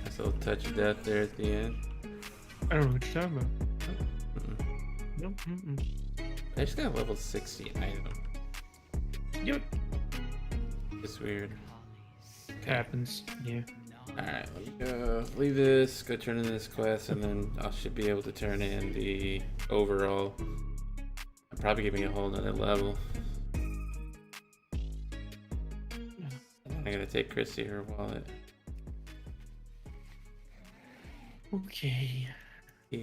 Nice little touch of death there at the end. I don't know what you're talking about. Mm-mm. Nope. I just got a level 60 item. Yep. It's weird. Happens. Yeah. Alright, let me go leave this, go turn in this quest, and then I should be able to turn in the overall. I'm probably giving it a whole nother level. I'm gonna take Chrissy her wallet. Okay. Yeah.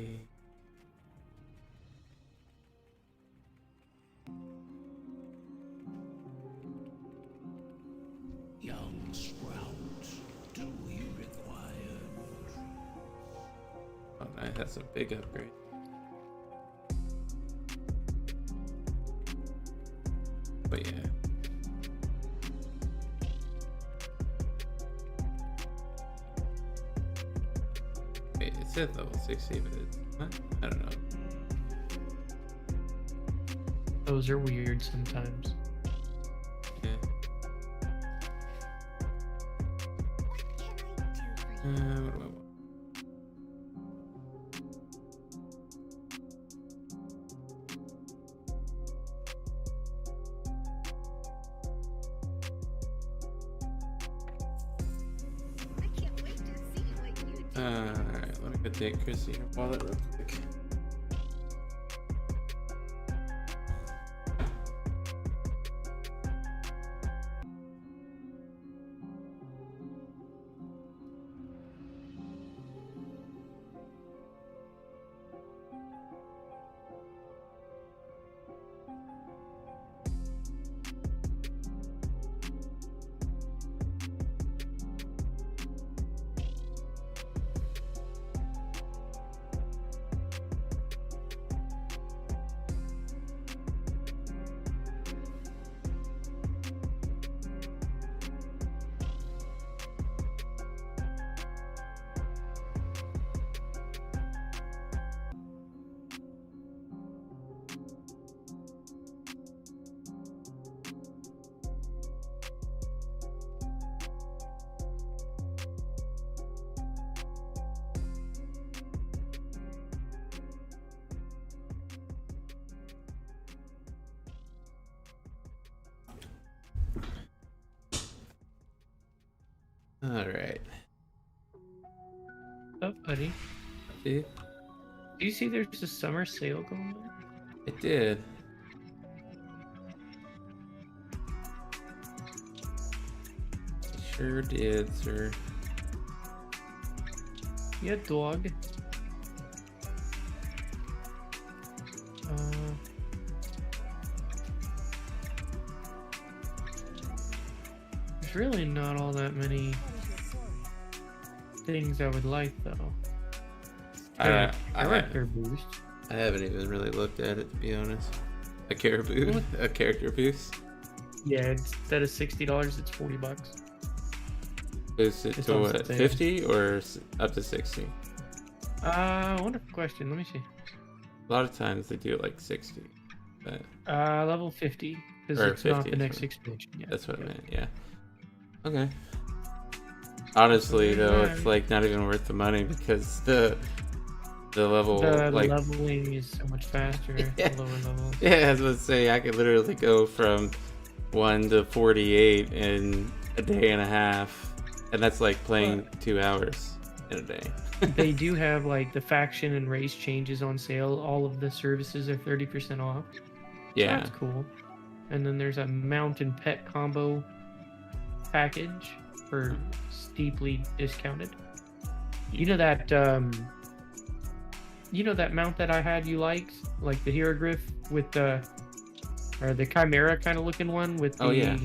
Young Sprout, do we require? Oh, nice. That's a big upgrade. But yeah. Wait, it said level 60, but it's not. I don't know. Those are weird sometimes. Yeah. What do I want? Alright, let me go take Chrissy her wallet real quick. Alright. Oh, buddy. See? Do you see there's a summer sale going on? It did. It sure did, sir. Yeah, dog. There's really not all that many things I would like, though. Character boost. I haven't even really looked at it, to be honest. A caribou? A character boost? Yeah, instead of $60, it's $40. Boost it It's to on what, sale. 50 or up to 60? Wonderful question. Let me see. A lot of times they do it like 60. But Level 50, because Or it's not 50, the next sorry. expansion yet. that's what I Yep. meant, yeah. Okay. Honestly, though, it's Alright. like not even worth the money because the level, The like, leveling is so much faster. Yeah. The lower levels. yeah, I was about to say, I could literally go from 1 to 48 in a day and a half, and that's like playing 2 hours in a day. They do have like the faction and race changes on sale. All of the services are 30% off. So Yeah. that's cool. And then there's a mountain pet combo package for steeply discounted. You know that mount that I had you liked, like the hieroglyph with the or the chimera kind of looking one with the Oh, yeah.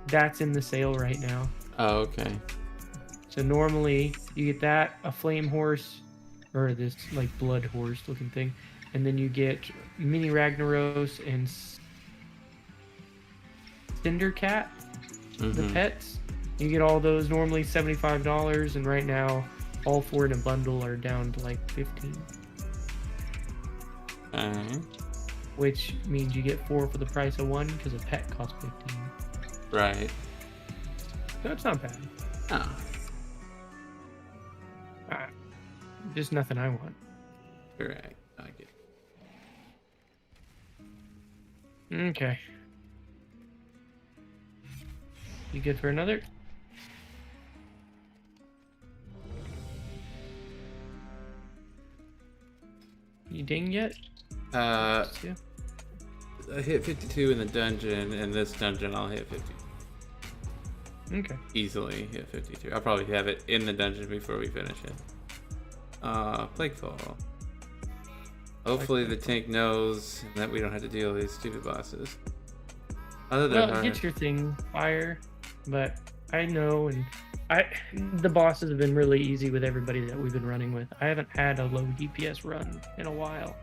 That's in the sale right now. Oh, okay. So normally you get that, a flame horse, or this like blood horse looking thing, and then you get mini Ragnaros and Cinder Cat, the Mhm. pets. You get all those normally $75, and right now all 4 in a bundle are down to like 15, Okay. which means you get 4 for the price of 1 because a pet costs 15. Right. So it's not bad. Oh. Just nothing I want. Correct. I get it. Okay. You good for another? You ding yet? Uh, Yeah. I hit 52 in the dungeon, and this dungeon I'll hit 50. Okay. Easily hit 52. I'll probably have it in the dungeon before we finish it. Plaguefall. Hopefully the tank knows that we don't have to deal with these stupid bosses. Other than Well, get your thing, fire. But I know, and the bosses have been really easy with everybody that we've been running with. I haven't had a low DPS run in a while.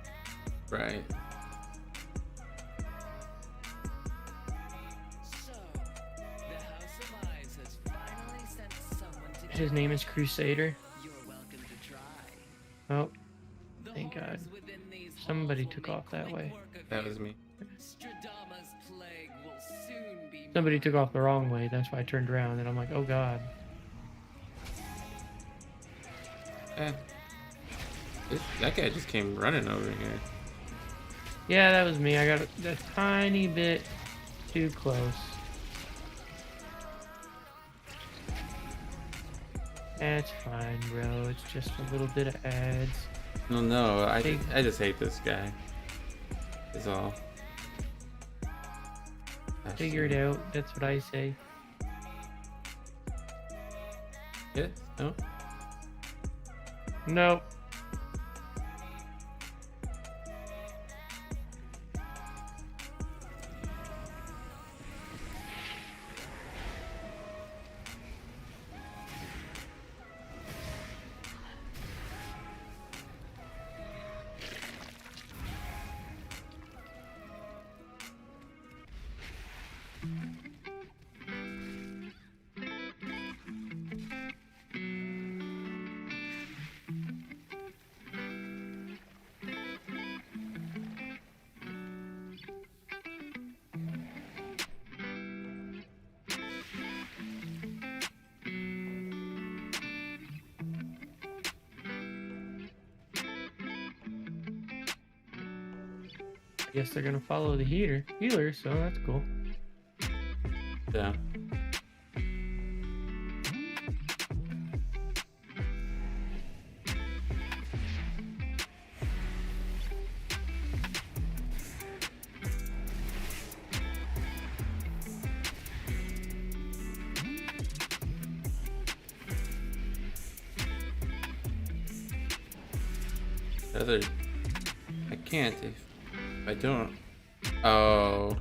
right. So, the House of Eyes has finally sent someone to His name is Crusader. You're welcome to Oh, thank God. Somebody took off that way. That was me. Stradama's plague will soon be Somebody took off the wrong way. That's why I turned around and I'm like, oh God. Eh. That guy just came running over here. Yeah, that was me. I got a tiny bit too close. That's fine, bro. It's just a little bit of ads. No, I just hate this guy. Is all. Figure it out. That's what I say. Yeah? No? Nope. I guess they're gonna follow the healer, so that's cool. Yeah. I can't if I don't. Oh.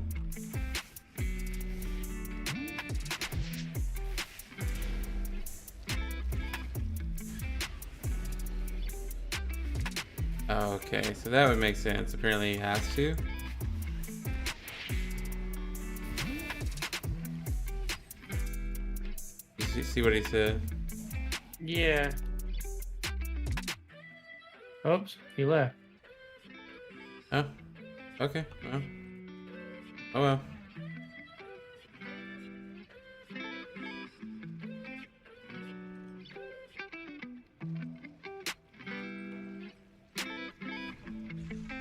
Okay, so that would make sense. Apparently he has to. You see what he said? Yeah. Oops, he left. Oh, okay. Well. Oh well.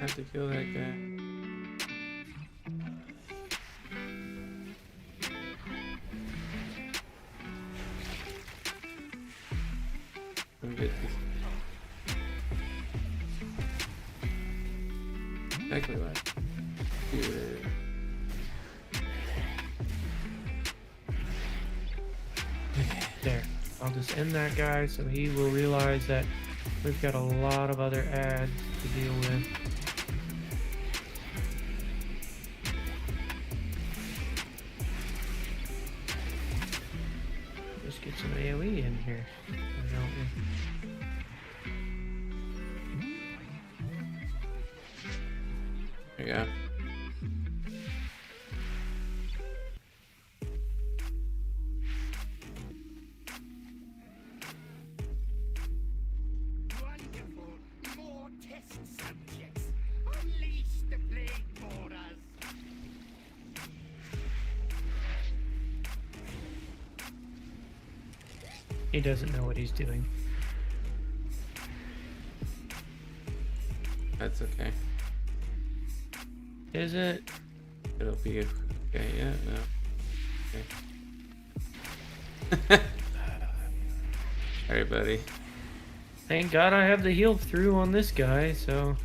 Have to kill that guy. Let me get this. Exactly what? Here. There. I'll just end that guy so he will realize that we've got a lot of other ads to deal with. Just get some AoE in here. Why don't we? There you go. Wonderful. More test subjects. Unleash the plague borders. He doesn't know what he's doing. That's okay. Is it? It'll be okay. Yeah. No. Okay. Alright, buddy. Thank God I have the heal through on this guy, so.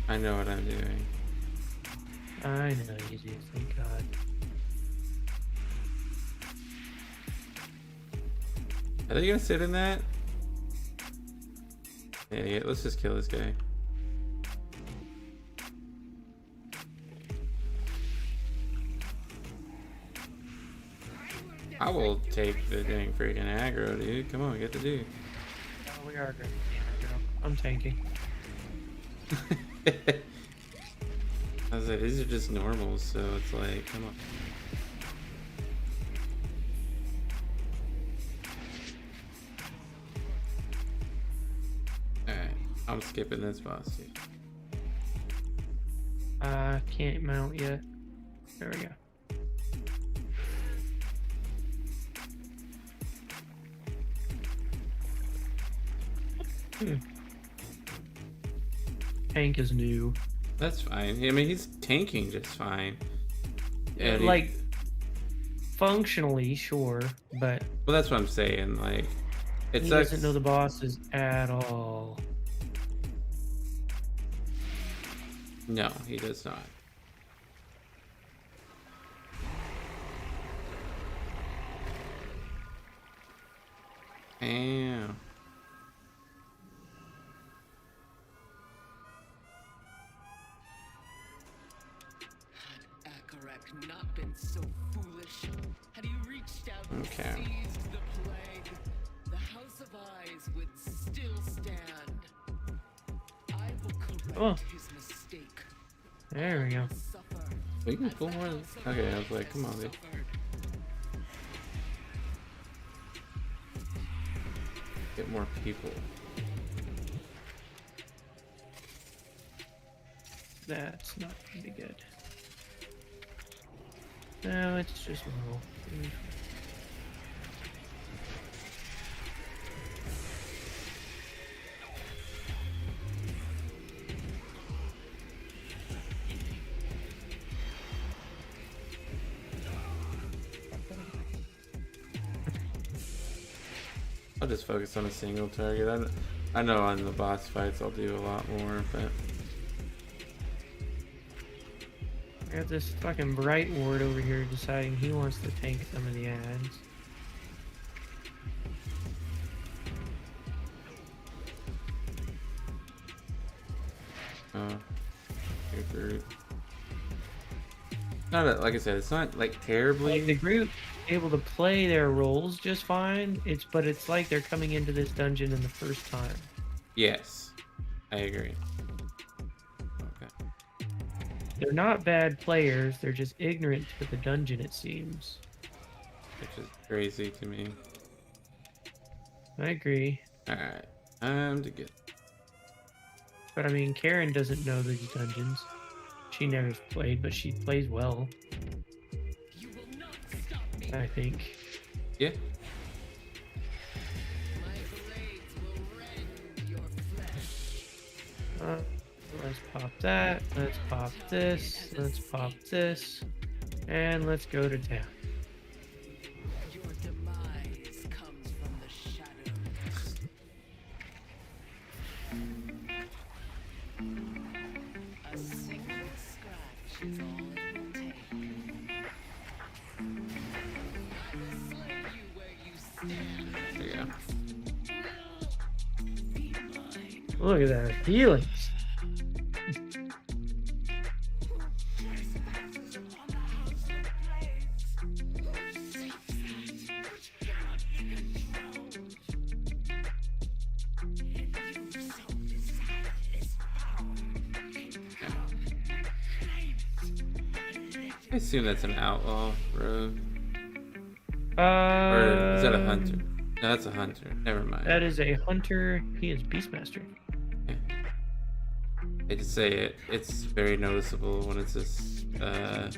I know what I'm doing. I know you do, thank God. Are they gonna sit in that? Yeah, let's just kill this guy. I will take the dang freaking aggro, dude. Come on, get the dude. Oh, we are good. Yeah, I'm tanking. I was like, these are just normals, so it's like, come on. I'm skipping this boss. Can't mount yet. There we go. Tank is new. That's fine. I mean, he's tanking just fine. And Like, functionally, sure, but well, that's what I'm saying. Like, it he sucks. doesn't know the bosses at all. No, he does not. Damn. Had Akarak not been so foolish, had he reached out and Okay. seized the plague, the House of Eyes would still stand. I will correct Oh. his mistake. There we go. Suffer. We can pull more. Okay, I was like, come on, dude. Suffered. Get more people. That's not gonna be good. No, it's just normal. I'll just focus on a single target. I know on the boss fights I'll do a lot more, but I got this fucking Bright Ward over here deciding he wants to tank some of the ads. your group. Not a, like I said, it's not like terribly. Like the group able to play their roles just fine. But it's like they're coming into this dungeon in the first time. Yes, I agree. Okay. They're not bad players. They're just ignorant to the dungeon, it seems. Which is crazy to me. I agree. Alright, I'm to get. But I mean, Karen doesn't know these dungeons. She never played, but she plays well, You will not stop me. I think. Yeah. My blades will rend your flesh. Let's pop that. Let's pop this. Let's pop this. And let's go to town. Your demise comes from the shadows. A single scratch is all it will take. I will slay you where you stand. There you go. Be mine. Look at that healings. I assume that's an outlaw road. Or is that a hunter? No, that's a hunter. Never mind. That is a hunter. He is Beastmaster. I just say it. It's very noticeable when it's this, when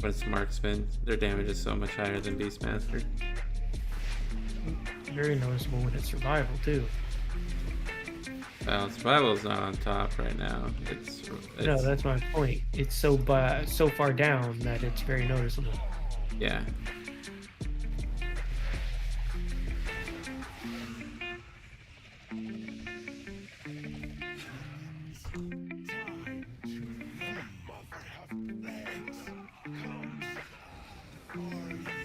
it's marksman. Their damage is so much higher than Beastmaster. Very noticeable when it's survival too. Well, survival is not on top right now. It's No, that's my point. It's so far down that it's very noticeable. yeah.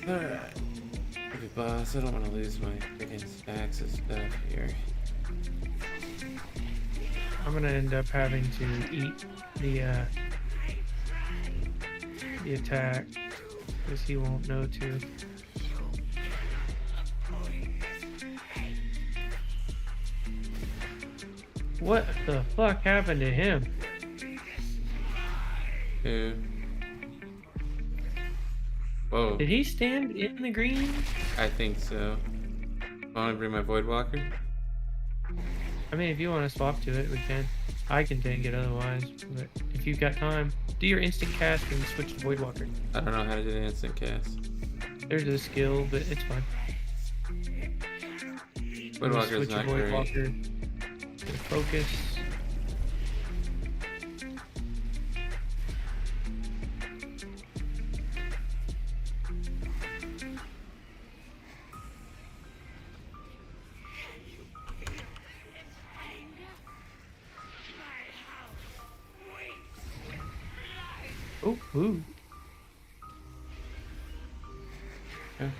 Alright. Okay, boss, I don't want to lose my freaking stacks of stuff here. I'm gonna end up having to eat the attack because he won't know to. What the fuck happened to him? Two. Whoa. Did he stand in the green? I think so. Want to bring my Void Walker? I mean, if you want to swap to it, we can. I can tank it otherwise, but if you've got time, do your instant cast and switch to Voidwalker. I don't know how to do the instant cast. There's a skill, but it's fine. Voidwalker's Switch to not great. Voidwalker. Get a focus. Oh, ooh. Yeah.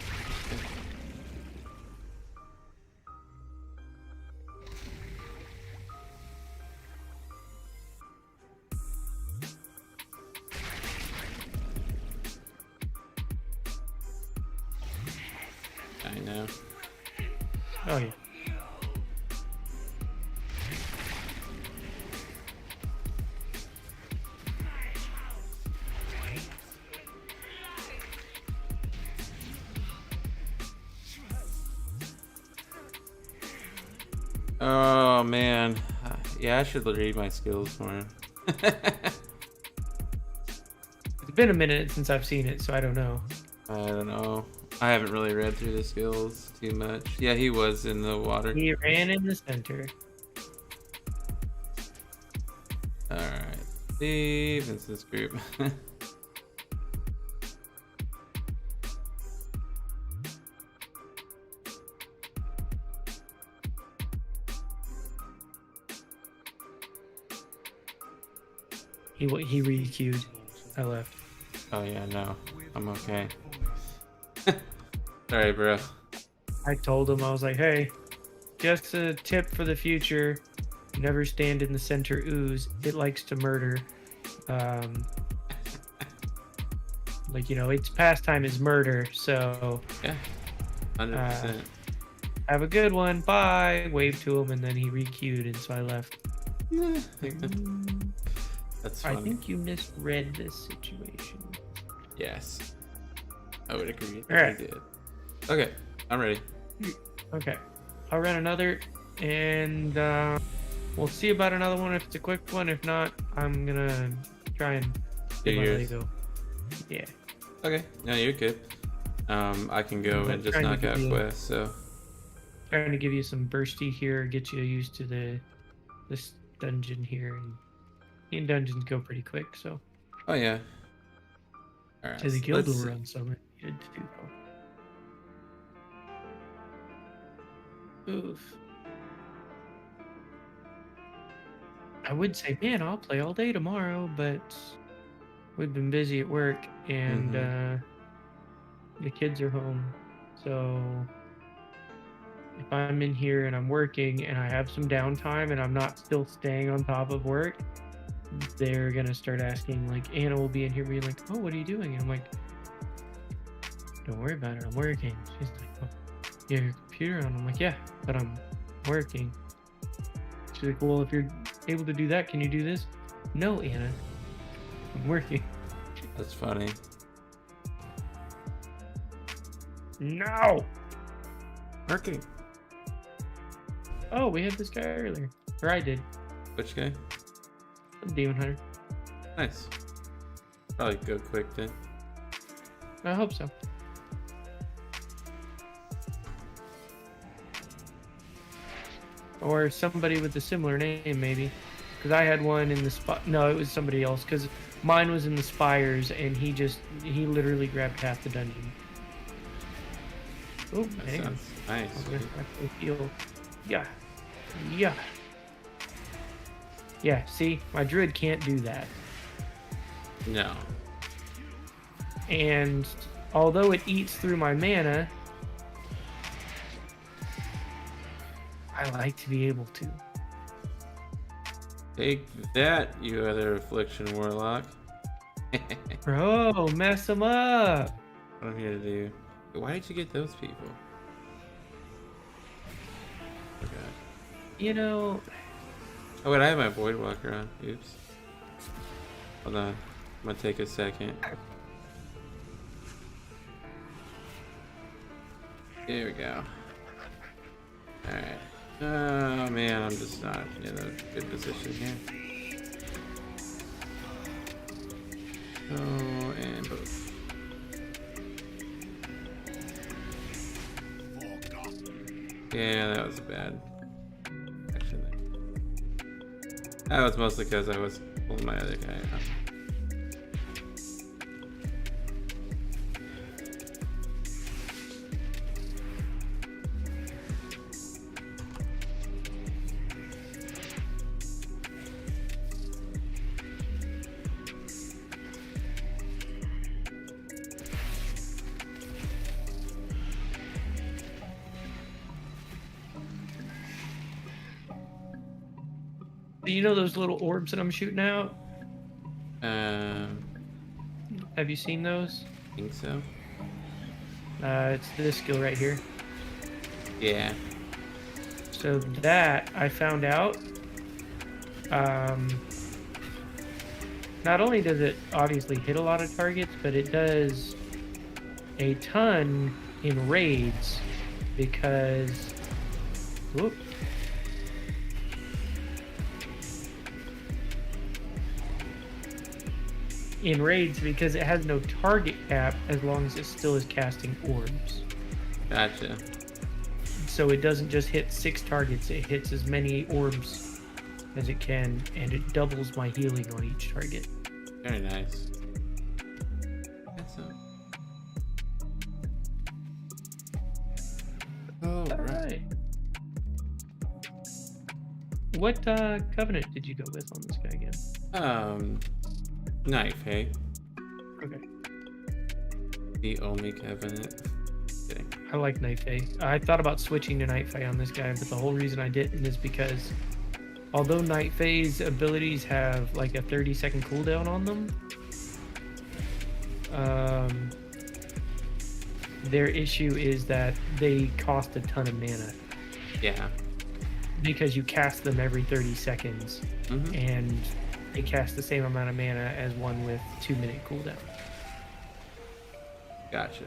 I know. Oh, yeah. Oh man, yeah, I should read my skills more. It's been a minute since I've seen it, so I don't know. I don't know. I haven't really read through the skills too much. Yeah, he was in the water. He ran in the center. All right, leave this group. He re-queued. I left. Oh yeah, no, I'm okay. Sorry, bro. I told him, I was like, hey, just a tip for the future. Never stand in the center ooze. It likes to murder. Like, you know, its pastime is murder. So Yeah, 100%. have a good one. Bye. Waved to him, and then he re-queued, and so I left. That's I funny. think you misread this situation. Yes, I would agree. All right. I did. Okay, I'm ready. Okay. I'll run another, and we'll see about another one if it's a quick one. If not, I'm gonna try and get my yours. Lego. Yeah. Okay, no, you're good. I can go I'm and just trying to knock out give you- quests. So Trying to give you some bursty here, get you used to this dungeon here, and dungeons go pretty quick. So oh yeah. All right. to the so guild let's will see. run some needed to do though. Oof. I would say, man, I'll play all day tomorrow, but we've been busy at work, and the kids are home. So if I'm in here and I'm working and I have some downtime and I'm not still staying on top of work, they're gonna start asking, like, Anna will be in here being like, oh, what are you doing? And I'm like, don't worry about it, I'm working. She's like, oh, you have your computer on? I'm like, yeah, but I'm working. She's like, well, if you're able to do that, can you do this? No, Anna, I'm working. That's funny. No. Working. Oh, we had this guy earlier, or I did. Which guy? Demon Hunter. Nice. Probably go quick then. I hope so. Or somebody with a similar name, maybe. Because I had one in the spot. No, it was somebody else. Because mine was in the spires, and he literally grabbed half the dungeon. Oh, That hang on. sounds nice. I'm gonna actually heal. Yeah. Yeah. Yeah, see? My druid can't do that. No. And although it eats through my mana, I like to be able to. Take that, you other affliction warlock. Bro, mess them up. What I'm here to do. Why did you get those people? Oh god. You know, Oh wait, I have my void walker on. Oops. Hold on. I'm gonna take a second. Here we go. Alright. Oh man, I'm just not in a good position here. Oh, and boom. Yeah, that was bad. Actually, that was mostly because I was pulling my other guy out. You know those little orbs that I'm shooting out? Um, Have you seen those? I think so. It's this skill right here. Yeah. So that I found out. Not only does it obviously hit a lot of targets, but it does a ton in raids because. Whoop. In raids because it has no target cap as long as it still is casting orbs. Gotcha. So it doesn't just hit 6 targets, it hits as many orbs as it can, and it doubles my healing on each target. Very nice. That's oh, Alright. What covenant did you go with on this guy again? Knife, hey. Okay. The only covenant. Kidding. I like Night Fae. I thought about switching to Night Fae on this guy, but the whole reason I didn't is because although Night Fae's abilities have like a 30-second cooldown on them, their issue is that they cost a ton of mana Yeah. because you cast them every 30 seconds Mm-hmm. and they cast the same amount of mana as one with 2-minute cooldown. Gotcha.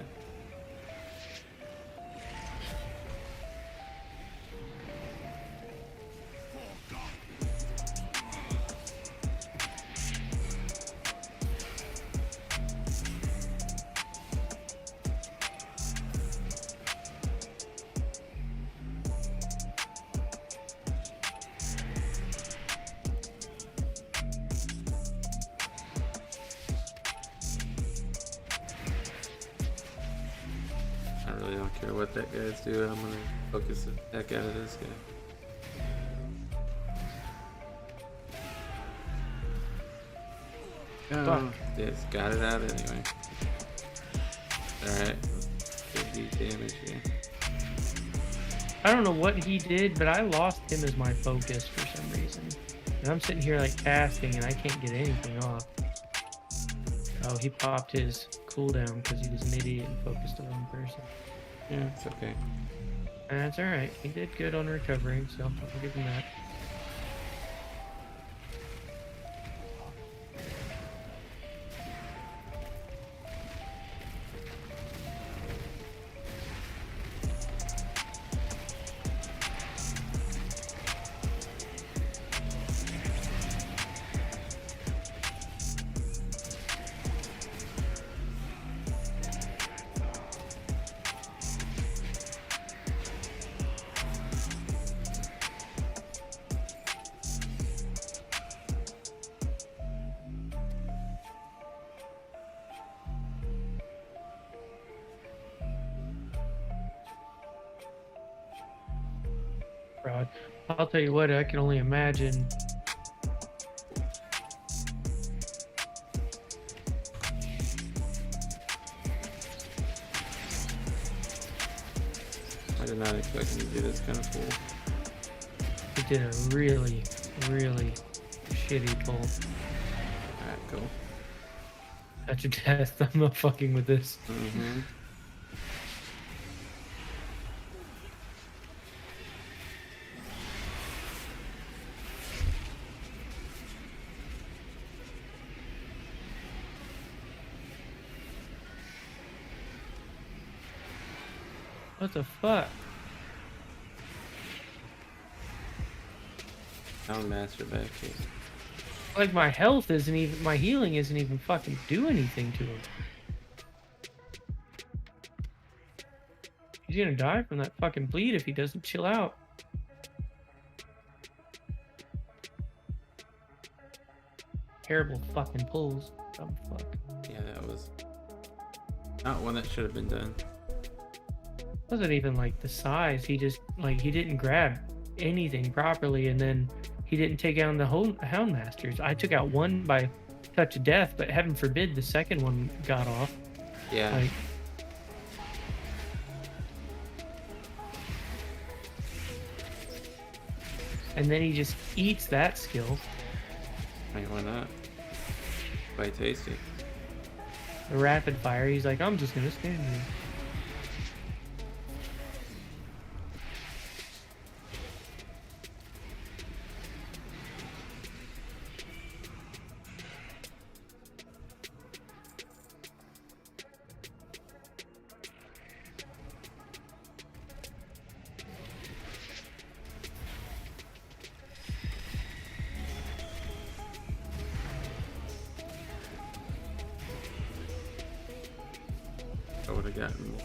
I really don't care what that guy's doing. I'm gonna focus the heck out of this guy. Oh, Fuck. it's got it out anyway. Alright. Good deep damage here. I don't know what he did, but I lost him as my focus for some reason. And I'm sitting here like casting and I can't get anything off. Oh, he popped his cooldown because he was an idiot and focused on one person. Yeah, it's okay. That's alright. He did good on recovering, so I'll give him that. Fraud. I'll tell you what, I can only imagine. I did not expect him to do this kind of fool. He did a really, really shitty pull. Alright, cool. That's your death. I'm not fucking with this. Mm-hmm. What the fuck? Master back here. Like my health isn't even, my healing isn't even fucking do anything to him. He's gonna die from that fucking bleed if he doesn't chill out. Terrible fucking pulls. Oh fuck. Yeah, that was not one that should have been done. Wasn't even like the size. He just like he didn't grab anything properly, and then he didn't take down the whole Houndmasters. I took out one by touch of death, but heaven forbid the second one got off. Yeah. Like, and then he just eats that skill. I mean, why not? Quite tasty. The rapid fire. He's like, I'm just gonna stand here. I would have gotten more.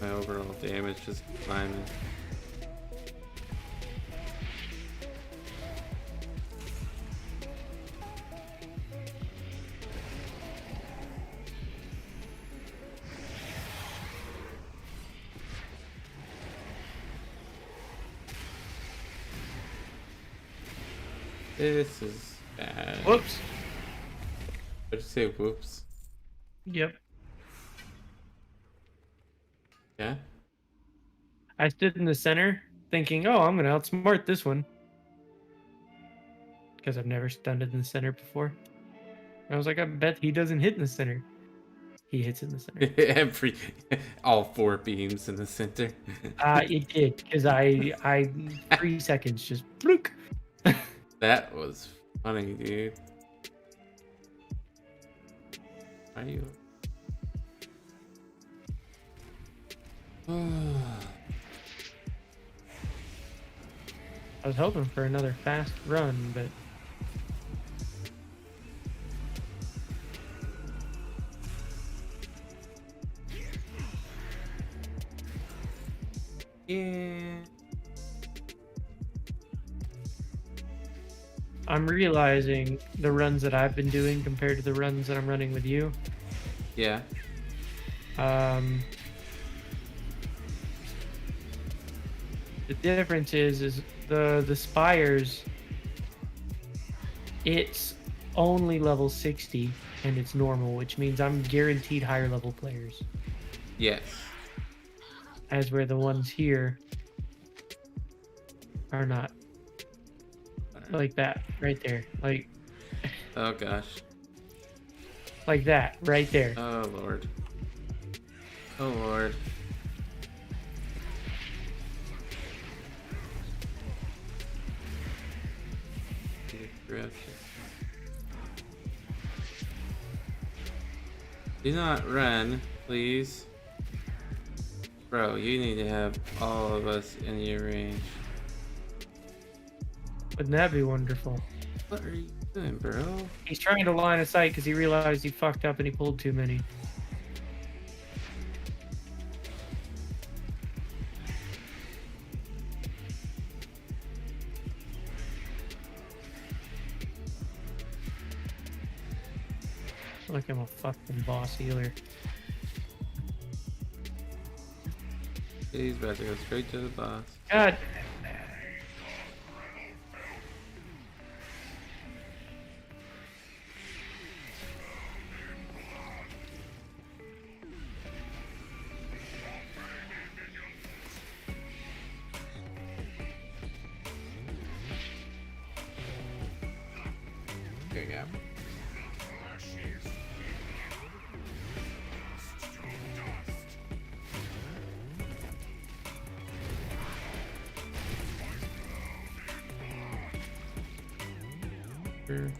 My overall damage just climbing. This is bad. Whoops. What'd you say? Whoops. Yep. Yeah? I stood in the center thinking, oh, I'm gonna outsmart this one. Because I've never stunned in the center before. And I was like, I bet he doesn't hit in the center. He hits in the center. All 4 beams in the center. It did, because I 3 seconds just blook. That was funny, dude. Are you? I was hoping for another fast run, but Yeah. I'm realizing the runs that I've been doing compared to the runs that I'm running with you. Yeah. The difference is the Spires, it's only level 60 and it's normal, which means I'm guaranteed higher level players. Yes. As where the ones here are not. Like that, right there. Like Oh gosh. like that, right there. Oh lord. Oh lord. Do not run, please. Bro, you need to have all of us in your range. Wouldn't that be wonderful? What are you doing, bro? He's trying to line of sight because he realized he fucked up and he pulled too many. Like I'm a fucking boss healer. He's about to go straight to the boss. God. There you go. Sure.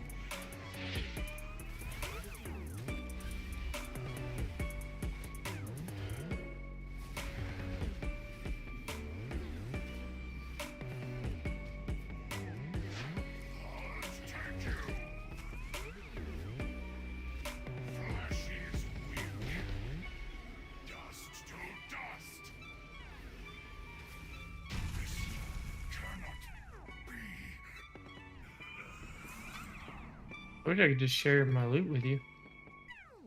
I wish I could just share my loot with you.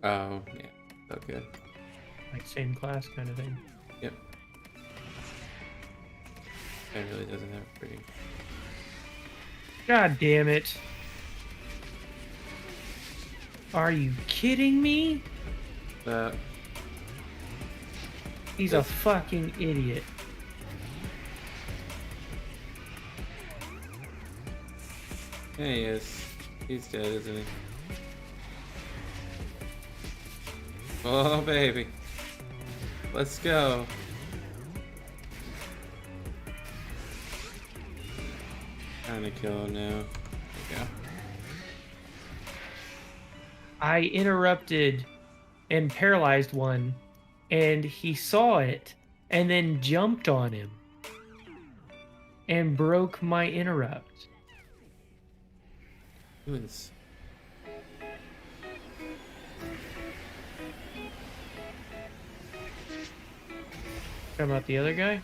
Oh, yeah. Okay. Like same class kind of thing. Yep. It really doesn't have a pretty. God damn it. Are you kidding me? He's a fucking idiot. Yeah, he is. He's dead, isn't he? Oh, baby. Let's go. Trying to kill him now. There we go. I interrupted and paralyzed one, and he saw it and then jumped on him and broke my interrupt. Goodness. Talking about the other guy?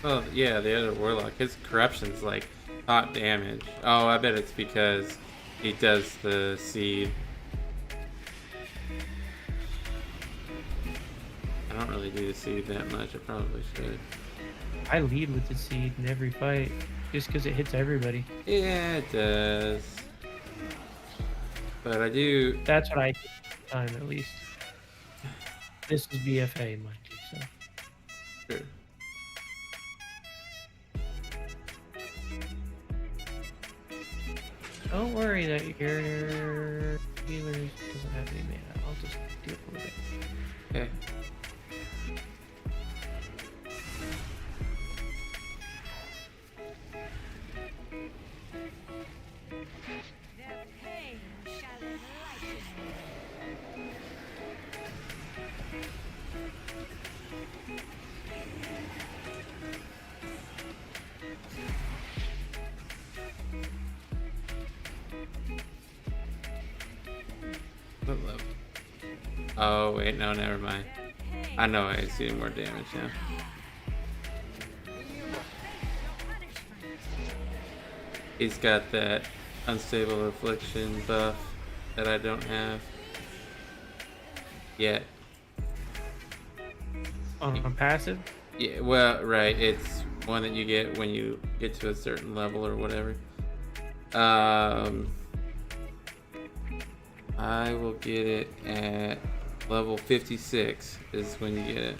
Oh, yeah, the other Warlock. His corruption's like hot damage. Oh, I bet it's because he does the seed. I don't really do the seed that much. I probably should. I lead with the seed in every fight just because it hits everybody. Yeah, it does. But I do. That's what I do at the time, at least. This is BFA, mind you, so. Sure. Don't worry that your healer doesn't have any mana. I'll just deal with it. Okay. Their pain shall enlighten you. What level? Oh, wait, no, never mind. I know I see more damage now. He's got that unstable affliction buff that I don't have yet. On passive? Yeah, well, right. It's one that you get when you get to a certain level or whatever. I will get it at level 56 is when you get it.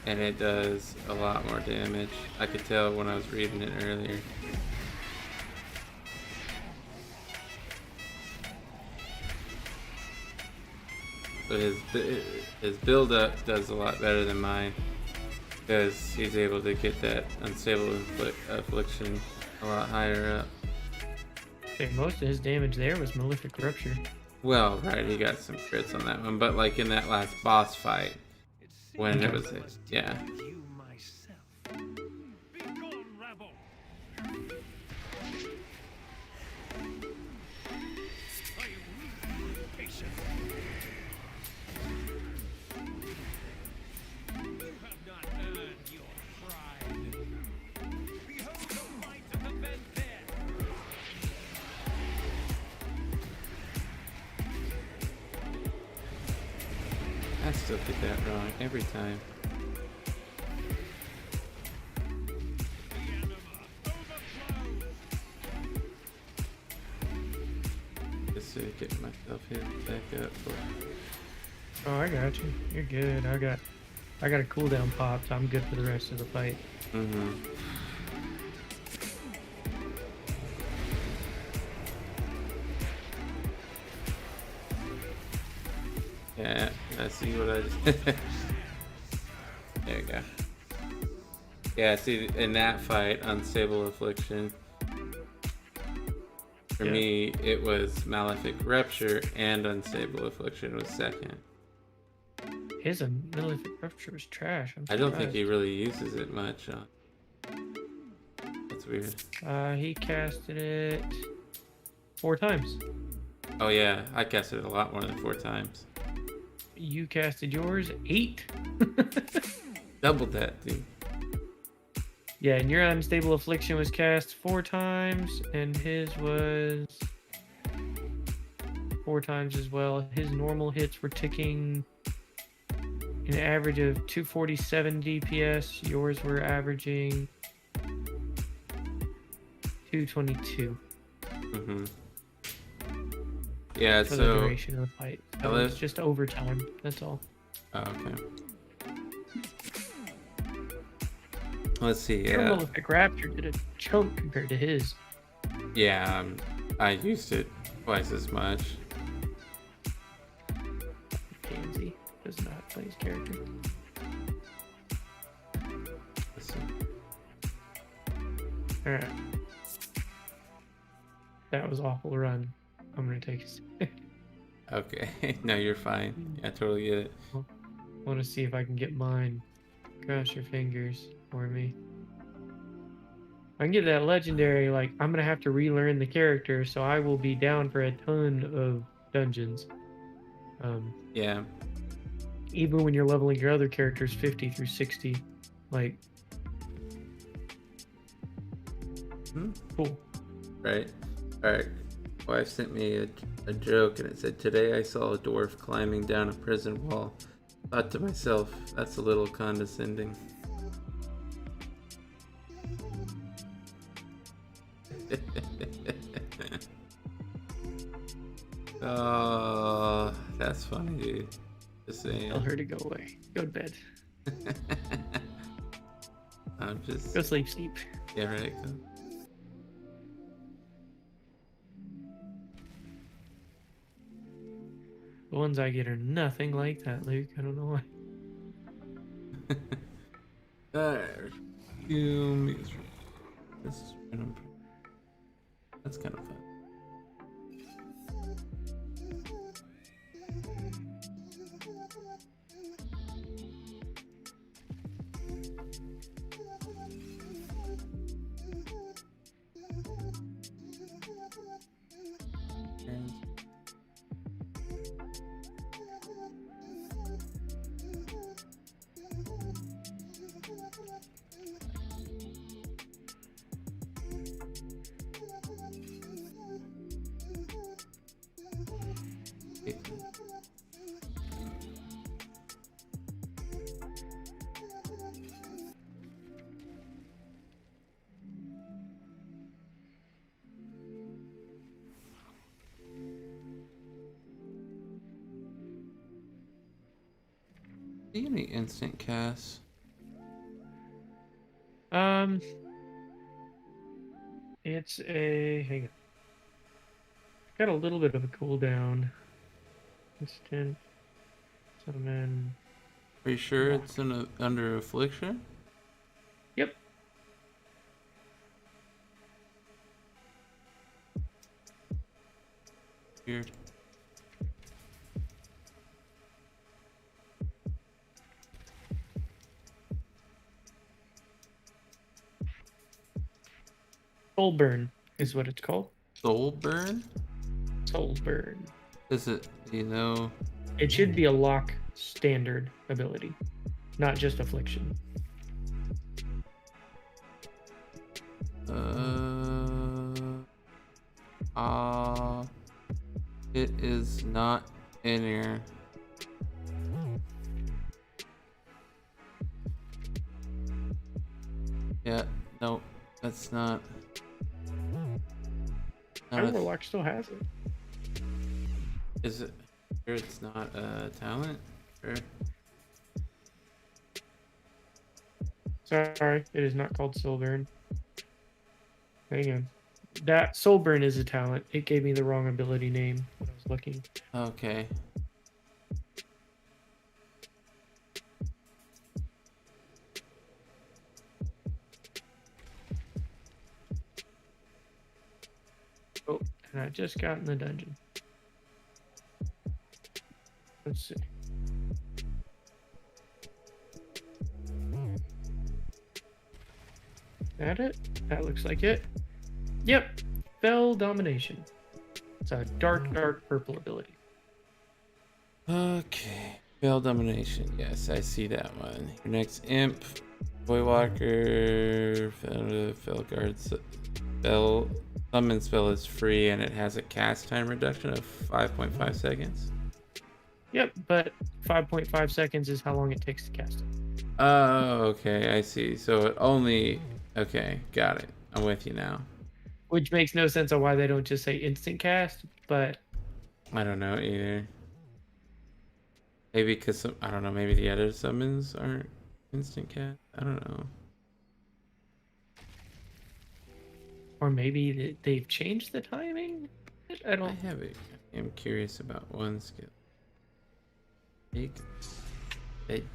And it does a lot more damage. I could tell when I was reading it earlier. But his build up does a lot better than mine because he's able to get that unstable affliction a lot higher up. Okay, most of his damage there was Malefic Rupture. Well, right, he got some crits on that one, but like in that last boss fight, when it was, yeah. You myself. Be gone, rabble. I am patient. You have not earned your pride. Behold the might of the men there. I still get that wrong every time. Just to get myself hit back up. Oh, I got you. You're good. I got a cooldown pop, so I'm good for the rest of the fight. Mm-hmm. Yeah, I see what I just There you go. Yeah, see, in that fight, Unstable Affliction, for Yeah. me, it was Malefic Rupture and Unstable Affliction was second. His Malefic Rupture was trash. I'm I don't think surprised. he really uses it much. That's weird. He casted it 4 times. Oh yeah, I casted it a lot more than 4 times. You casted yours 8. Doubled that, dude. Yeah, and your Unstable Affliction was cast 4 times, and his was 4 times as well. His normal hits were ticking an average of 247 DPS. Yours were averaging 222 Mm-hmm. Yeah, for the so duration of the fight. So Hello? it's just overtime. That's all. oh, okay. Let's see. Your Yeah, Malefic Rapture did a chunk compared to his. yeah. I used it twice as much. Pansy does not play his character. Let's see. Alright. That was awful run. I'm gonna take a Okay, no, you're fine. Yeah, I totally get it. I want to see if I can get mine. Cross your fingers for me. If I can get that legendary, like, I'm gonna have to relearn the character, so I will be down for a ton of dungeons. Yeah. Even when you're leveling your other characters 50 through 60, like, cool. Right. All right. Wife sent me a joke, and it said, "Today I saw a dwarf climbing down a prison wall. Thought to myself, that's a little condescending." Oh, that's funny, dude. Just saying. Tell her to go away. Go to bed. I'm just. Go sleep, sleep. Yeah, right. Go. The ones I get are nothing like that, Luke. I don't know why. There. You. This is random. That's kind of fun. Do you have any instant casts? It's a hang on. Got a little bit of a cooldown. Instant summon. Are you sure it's under affliction? Yep. Weird. Soul burn is what it's called. Soul burn? Soul burn. Is it? Do you know? It should be a lock standard ability, not just affliction. It is not in here. Yeah, no, that's not. not a- Warlock still has it. Is it? Sure, it's not a talent. Sure. Sorry, it is not called soul burn. Hang on. That soul burn is a talent. It gave me the wrong ability name when I was looking. Okay. I just got in the dungeon. Let's see. That it? That looks like it. Yep. Fell Domination. It's a dark purple ability. Okay. Spell Domination. Yes, I see that one. Your next imp, Boy Walker, Fell Guard, spell, summon spell is free and it has a cast time reduction of 5.5 seconds. Yep, but 5.5 seconds is how long it takes to cast it. Oh, okay, I see. So it only. Okay, got it. I'm with you now. Which makes no sense on why they don't just say instant cast, but I don't know either. Maybe because I don't know. Maybe the other summons aren't instant cast. I don't know. or maybe they've changed the timing. I don't. I have it. I'm curious about one skill. It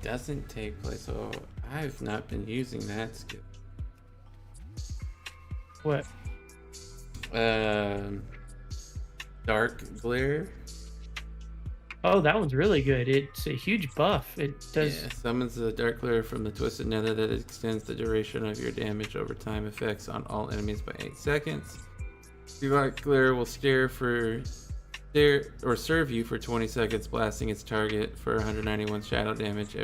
doesn't take place. So I've not been using that skill. What? Dark glare. Oh, that one's really good. It's a huge buff. It does. Yeah, summons the dark glare from the twisted nether that extends the duration of your damage over time effects on all enemies by 8 seconds. The dark glare will serve you for 20 seconds, blasting its target for 191 shadow damage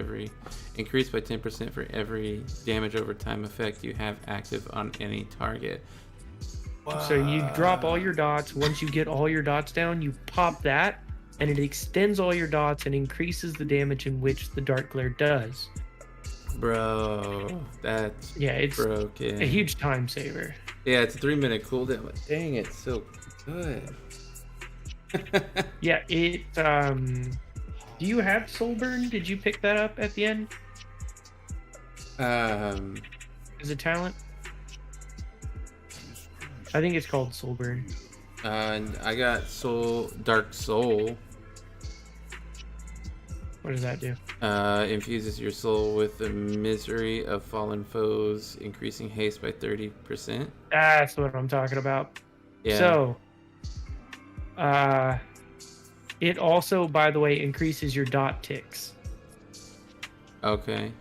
increased by 10% for every damage over time effect you have active on any target. So you drop all your dots. Once you get all your dots down, you pop that, and it extends all your dots and increases the damage in which the dark glare does. Bro, that's it's broken. a huge time saver. Yeah, it's a 3-minute cooldown. But dang, it's so good. Yeah, it. Do you have Soulburn? Did you pick that up at the end as a talent? I think it's called Soulburn. And I got Dark Soul. What does that do? Infuses your soul with the misery of fallen foes, increasing haste by 30%. That's what I'm talking about. Yeah. So, it also, by the way, increases your dot ticks. Okay.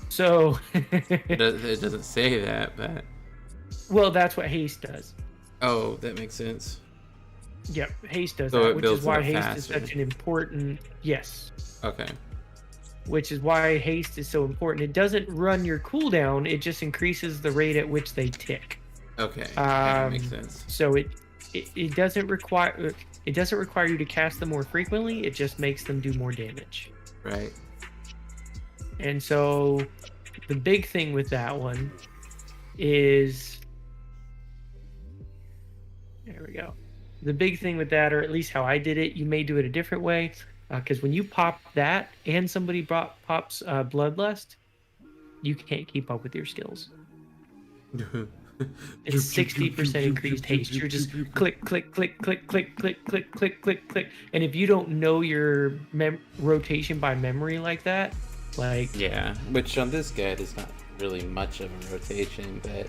So it doesn't say that, but. Well, that's what haste does. Oh, that makes sense. Yep, haste does So that, it which is builds it why up haste faster. is such an important. Yes. Okay. Which is why haste is so important. It doesn't run your cooldown; it just increases the rate at which they tick. Okay. That makes sense. So it doesn't require you to cast them more frequently. It just makes them do more damage. Right. And so the big thing with that one is, there we go. The big thing with that, or at least how I did it, you may do it a different way, because when you pop that and somebody pops Bloodlust, you can't keep up with your skills. It's 60% increased haste. You're just click, click, click, click, click, click, click, click, click, click. And if you don't know your rotation by memory like that, like... Yeah, which on this guide is not really much of a rotation, but...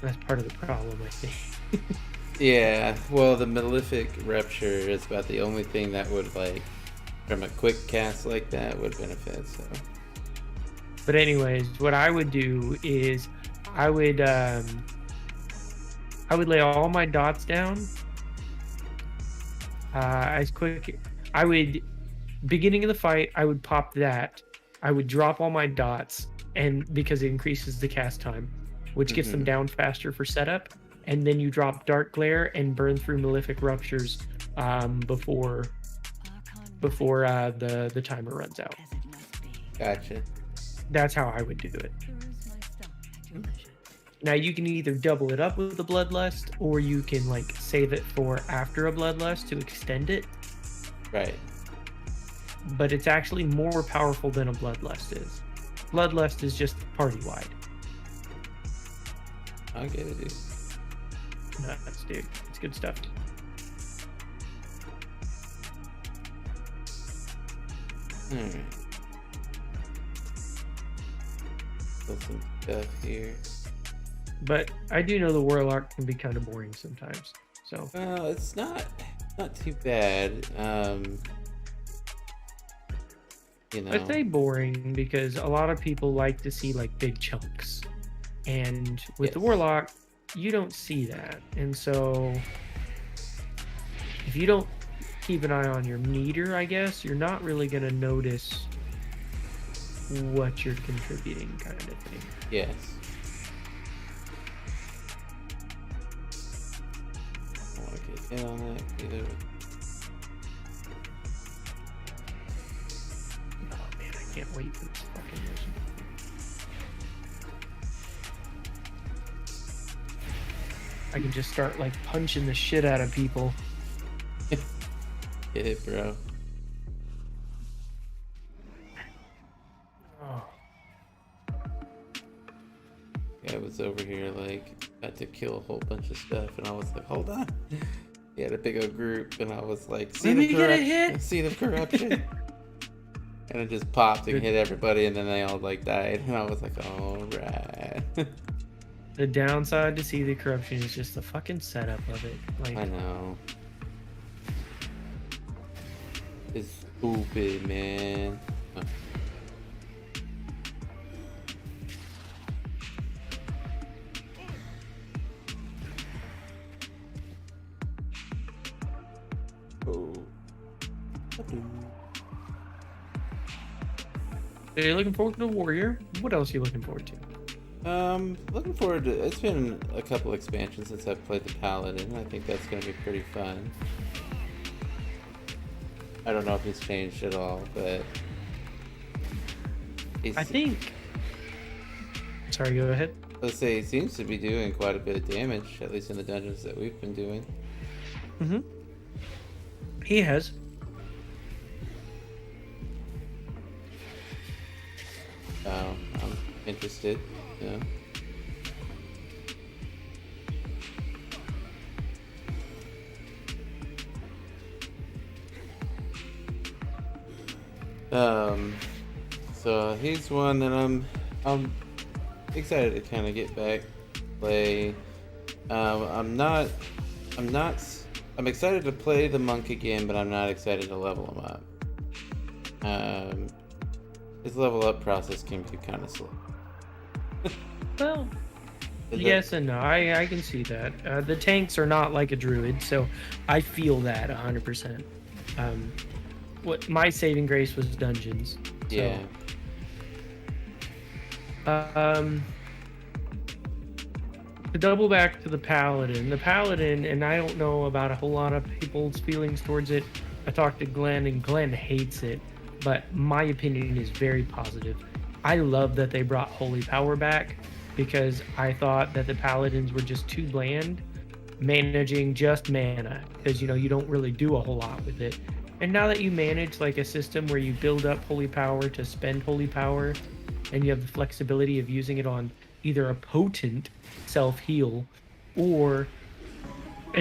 That's part of the problem, I think. Yeah, well, the Malefic Rupture is about the only thing that would, like, from a quick cast like that, would benefit, so... But anyways, what I would do is I would lay all my dots down as quick. I would, beginning of the fight, I would pop that. I would drop all my dots, and because it increases the cast time, which gets them down faster for setup. And then you drop Dark Glare and burn through Malefic Ruptures before the timer runs out. Gotcha. That's how I would do it. Now you can either double it up with the Bloodlust, or you can like save it for after a Bloodlust to extend it. Right. But it's actually more powerful than a Bloodlust is. Bloodlust is just party-wide. I'll get it, dude. Nuts, dude. It's good stuff. Alright. Put some stuff here. But I do know the Warlock can be kind of boring sometimes. So Well, it's not too bad. You know. I'd say boring because a lot of people like to see like big chunks, and with the Yes. Warlock, you don't see that. And so if you don't keep an eye on your meter, I guess you're not really gonna notice what you're contributing, kind of thing. Yes. I want to get in on that either. Oh man, I can't wait for this fucking mission. I can just start like punching the shit out of people. Get it, bro. Oh, I was over here like about to kill a whole bunch of stuff, and I was like, hold on. He had a big old group, and I was like, Let me get a hit. see the corruption. And it just popped and Good. hit everybody, and then they all like died, and I was like, all right. the downside to see the corruption is just the fucking setup of it. Like, I know. It's stupid, man. Oh. Oh. so you're looking forward to the Warrior. What else are you looking forward to? Looking forward to. It's been a couple expansions since I've played the Paladin. I think that's gonna be pretty fun. I don't know if he's changed at all, but I think. Sorry, go ahead. let's say he seems to be doing quite a bit of damage, at least in the dungeons that we've been doing. Mm-hmm. He has. I'm interested. Yeah. So he's one that I'm excited to kind of get back play. I'm excited to play the monk again, but I'm not excited to level him up. His level up process can be kind of slow. Well, yes and no. I can see that. The tanks are not like a druid, so I feel that 100%. What my saving grace was dungeons. So, Yeah. To double back to the Paladin, and I don't know about a whole lot of people's feelings towards it. I talked to Glenn, and Glenn hates it, but my opinion is very positive. I love that they brought Holy Power back because I thought that the Paladins were just too bland, managing just mana, because you don't really do a whole lot with it. And now that you manage like a system where you build up Holy Power to spend Holy Power, and you have the flexibility of using it on either a potent self-heal and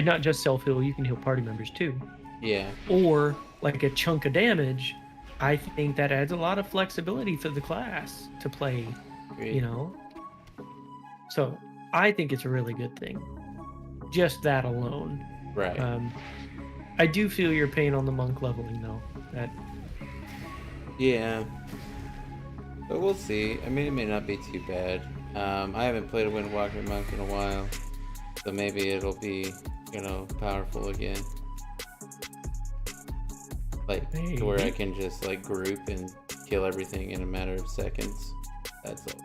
not just self-heal, you can heal party members too, Yeah. or like a chunk of damage, I think that adds a lot of flexibility to the class to play, Great. So I think it's a really good thing. Just that alone. Right. I do feel your pain on the monk leveling though. That Yeah. But we'll see. I mean, it may not be too bad. I haven't played a Windwalker Monk in a while, so maybe it'll be, powerful again. Like, to where I Maybe. can just, like, group and kill everything in a matter of seconds. That's all.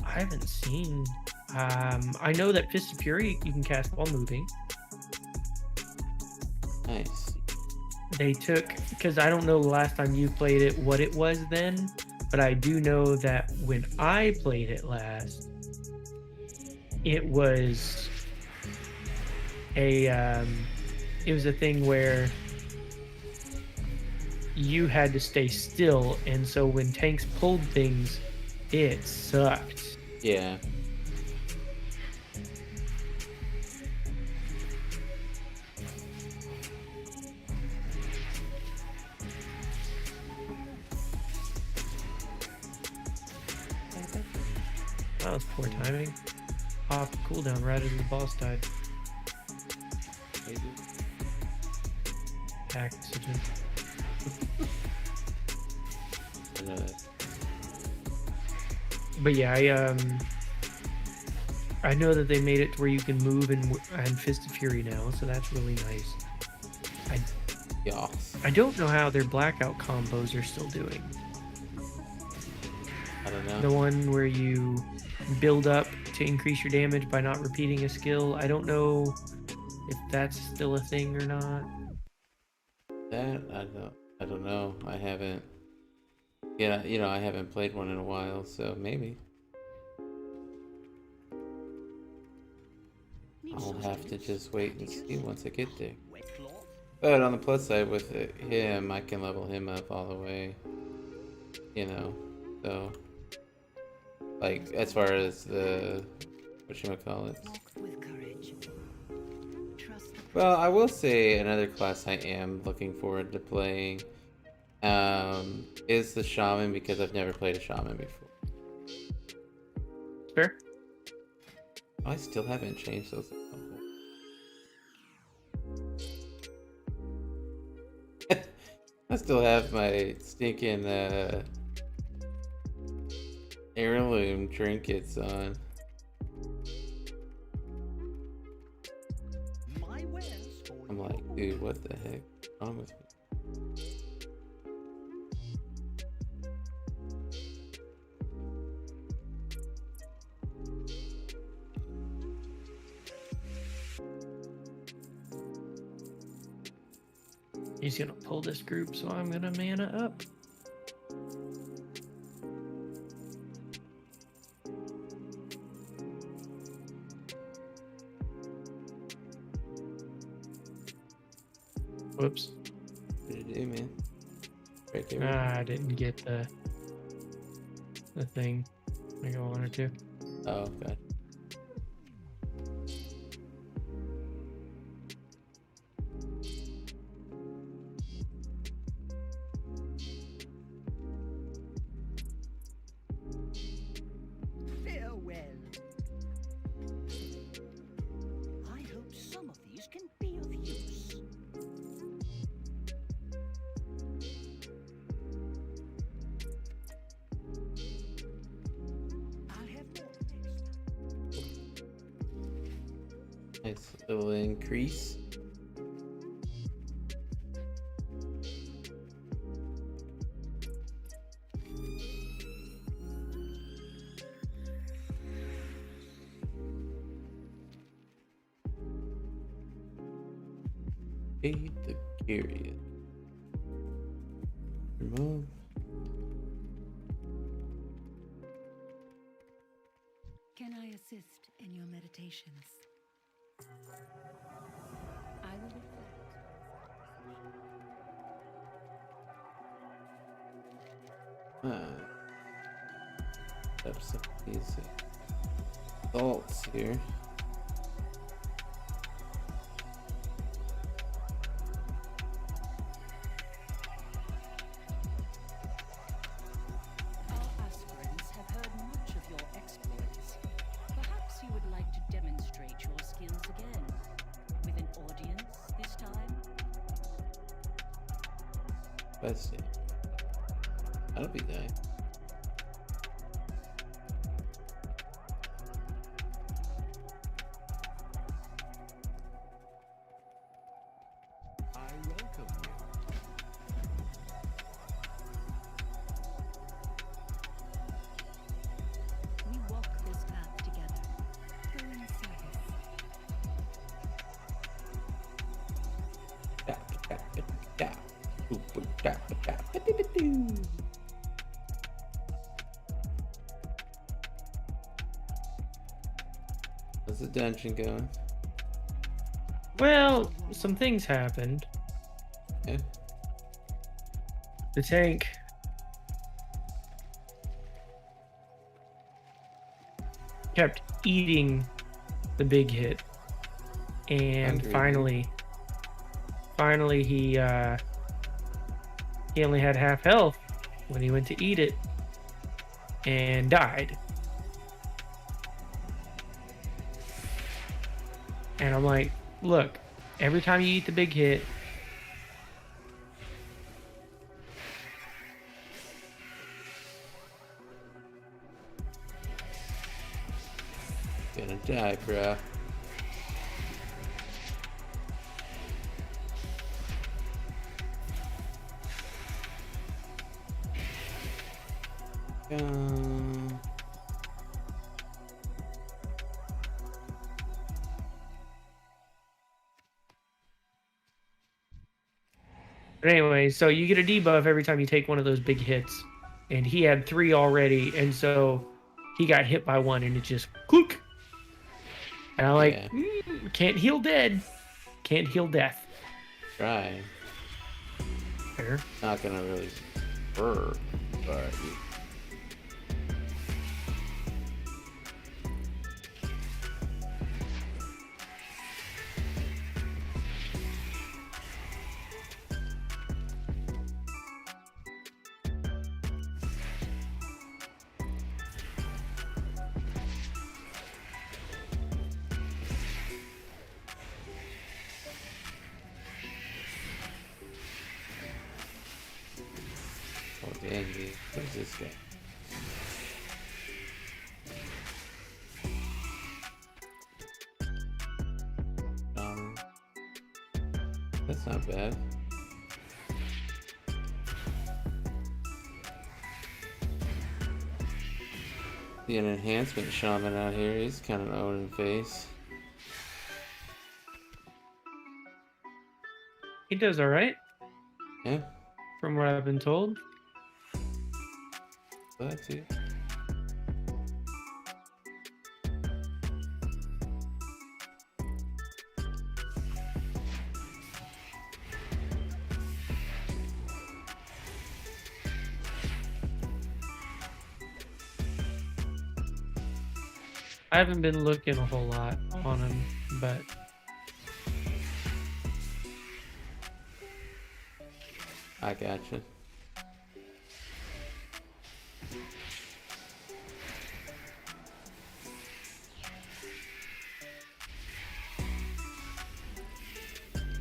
I haven't seen. I know that Fist of Fury you can cast while moving. Nice. They took, because I don't know the last time you played it what it was then, but I do know that when I played it last, it was a thing where you had to stay still, and so when tanks pulled things, it sucked. Yeah. That was poor timing. Off cooldown right as the boss died. Oxygen. I know that. But yeah, I know that they made it to where you can move and Fist of Fury now, so that's really nice. Yas. I don't know how their blackout combos are still doing. I don't know. The one where you build up to increase your damage by not repeating a skill. I don't know if that's still a thing or not. That I don't know. I haven't. Yeah, you know, I haven't played one in a while, so maybe. I'll have to just wait and see once I get there. But on the plus side with him, I can level him up all the way. You know, so like as far as the whatchamacallit. Well, I will say another class I am looking forward to playing is the shaman, because I've never played a shaman before. Fair. I still haven't changed those. I still have my stinking heirloom trinkets on. I'm like, dude, what the heck? What's wrong with me? He's gonna pull this group, so I'm gonna mana up. Whoops. What did you do, man? Right there. I didn't get the thing like I wanted to. Oh, God. Farewell. I hope some of these can be of use. I'll have more next time. Nice little increase. Aid the Curious. Remove. Can I assist in your meditations? I will reflect. Have some of these thoughts here. Our aspirants have heard much of your exploits. Perhaps you would like to demonstrate your skills again, with an audience this time? Let's see. That'll be nice. I welcome you. We walk this path together. Go in service. How's the dungeon going? Well, some things happened. Yeah. The tank kept eating the big hit, and Hungry, finally he only had half health when he went to eat it and died. And I'm like, look, Every time you eat the big hit, Gonna die, bro. but anyway, so you get a debuff every time you take one of those big hits. And he had 3 already, and so he got hit by one, and it just clook. And I'm like, Yeah. Can't heal dead. Can't heal death. Try. Fair. Not gonna really work, but oh dang it. What is this guy? That's not bad. See an enhancement shaman out here. He's kind of old in face. He does all right, Yeah, from what I've been told. glad to. I haven't been looking a whole lot on him, but I gotcha.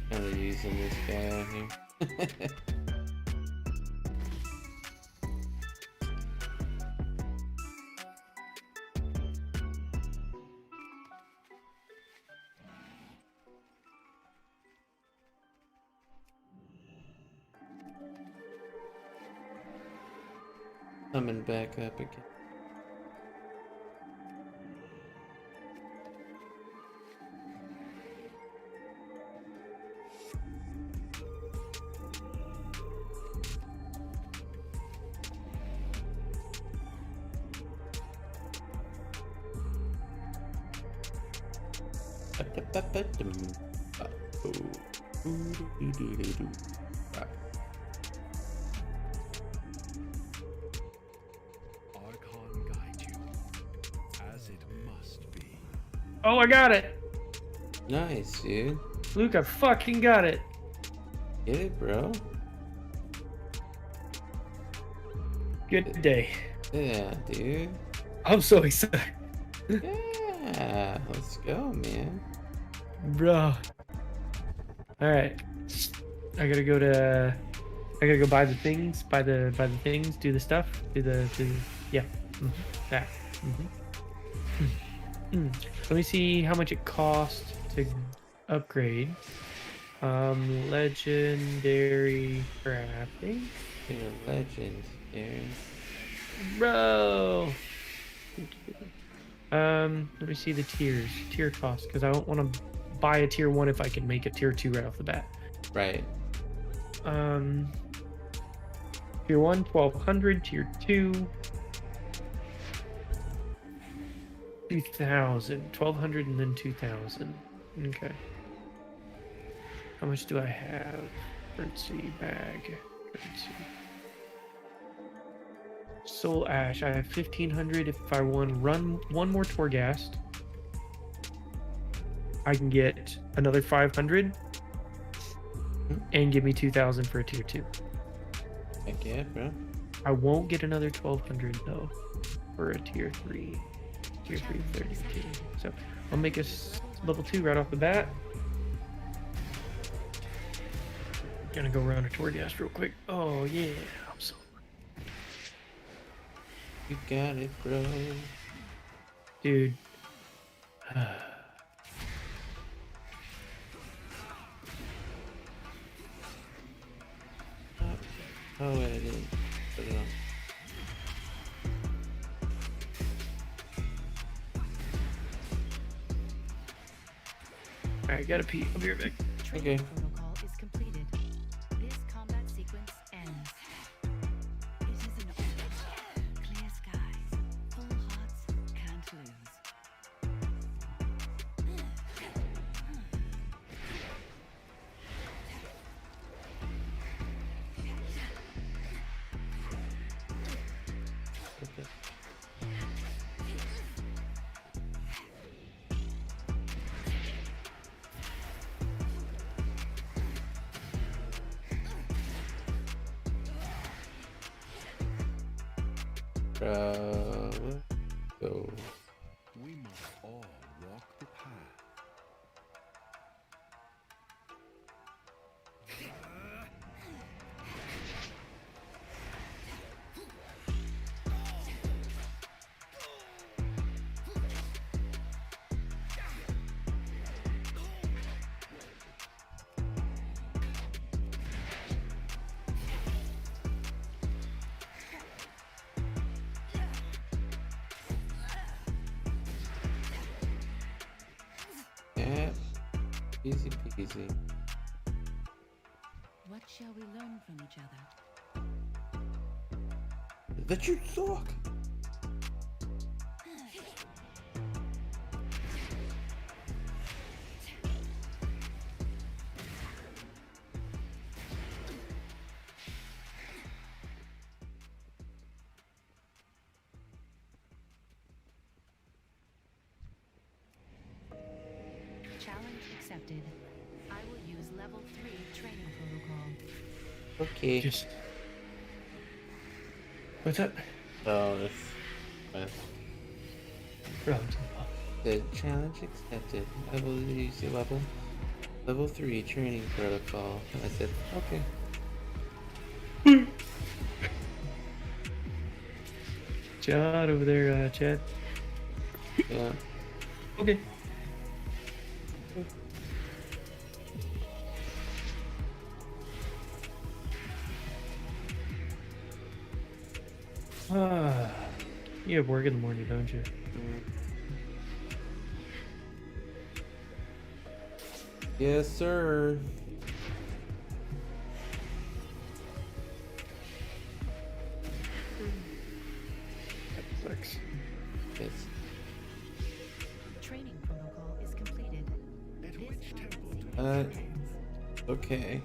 Kind of using this guy out here. Coming back up again. Archon guide you, as it must be. oh, I got it. Nice, dude. Luke, I fucking got it. Get it, bro? Good day. Yeah, dude. I'm so excited, Yeah, let's go, man. bro. All right, I gotta go buy the things, buy the things, do the stuff, yeah, that. Let me see how much it costs to upgrade. Legendary crafting, You're a legend, dude. bro. Let me see the tier cost, because I don't want to buy a tier 1 if I can make a tier 2 right off the bat. Right. Tier 1 1200, tier 2 2000, 1200, and then 2000. Okay, how much do I have? Currency bag, currency. Soul Ash, I have 1500. If I want to run one more Torghast, I can get another 500 and give me 2000 for a tier 2. Heck yeah, bro. I won't get another 1200 though for a tier 3. Tier 3 32. So I'll make us level 2 right off the bat. Gonna go run a tour gas real quick. Oh yeah, I'm so. You got it, bro. Dude. Oh, wait, I didn't put it on. Alright, gotta pee. I'll be right back. Training Okay. protocol is completed. This combat sequence ends. It is an honor. Clear skies, full hearts, can't lose. Okay. Let's go. We must all walk the path. Yeah. Easy peasy. What shall we learn from each other? That you suck. Challenge accepted. I will use level 3 training protocol. Okay. Just. What's up? Oh, that's fine. Drugs. The challenge accepted. I will use the level 3 training protocol. And I said, okay. Chad over there, Chad. Yeah. Okay. You have work in the morning, don't you? Yes, sir. That sucks. Yes. Training protocol is completed. At This which combat temple do sequence ends. Okay.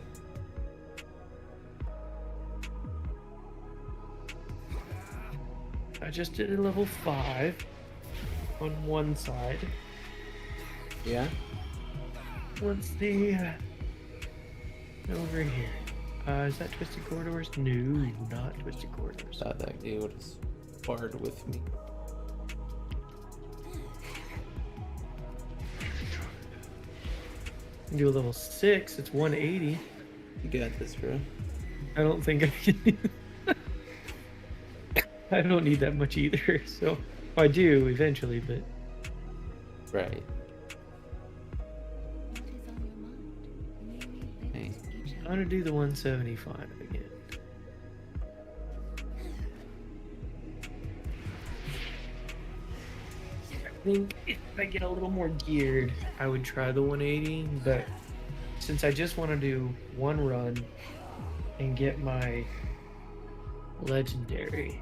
I just did a level 5 on one side. Yeah. What's the over here? Is that Twisted Corridors? No, not Twisted Corridors. Thought that dude would have sparred with me. Do a level 6. It's 180. You got this, bro. I don't think I can. I don't need that much either. So I do eventually, but Right. What is on your mind? May we Hey. visit each I'm other? gonna do the 175 again. I think if I get a little more geared, I would try the 180, but since I just want to do one run and get my legendary,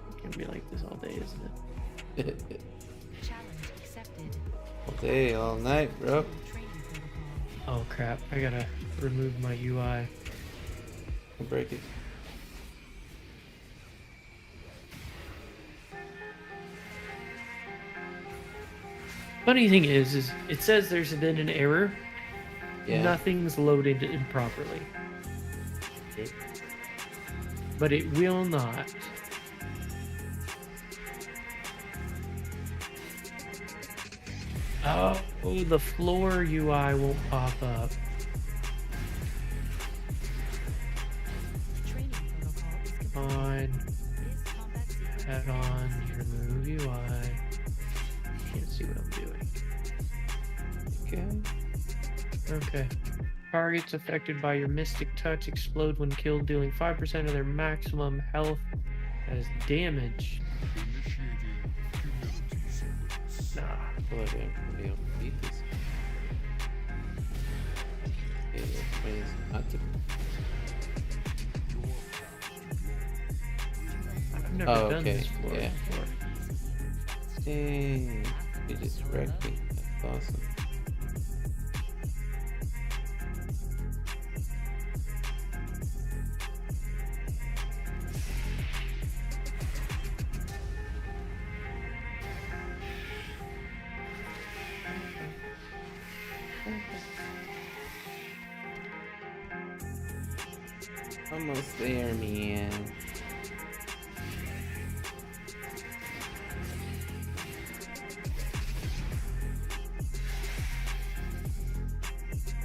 it can be like this all day, isn't it? Challenge accepted. All day, all night, bro. Training protocol. Oh crap, I gotta remove my UI. I'll break it. Funny thing is it says there's been an error. Yeah. Nothing's loaded improperly. But it will not. Oh, Oh, the floor UI won't pop up. Training protocol is complete. On, This combat sequence add on, remove UI. Can't see what I'm doing. Okay. Okay. Targets affected by your Mystic Touch explode when killed, dealing 5% of their maximum health as damage. Initiating humility sequence. Nah. I feel like I'm gonna be able to beat this. Okay, which way is it not to? Your path to glory. I've never Oh, done okay, this floor yeah. before. Dang. You just wrecked me. That's awesome. Almost there, man.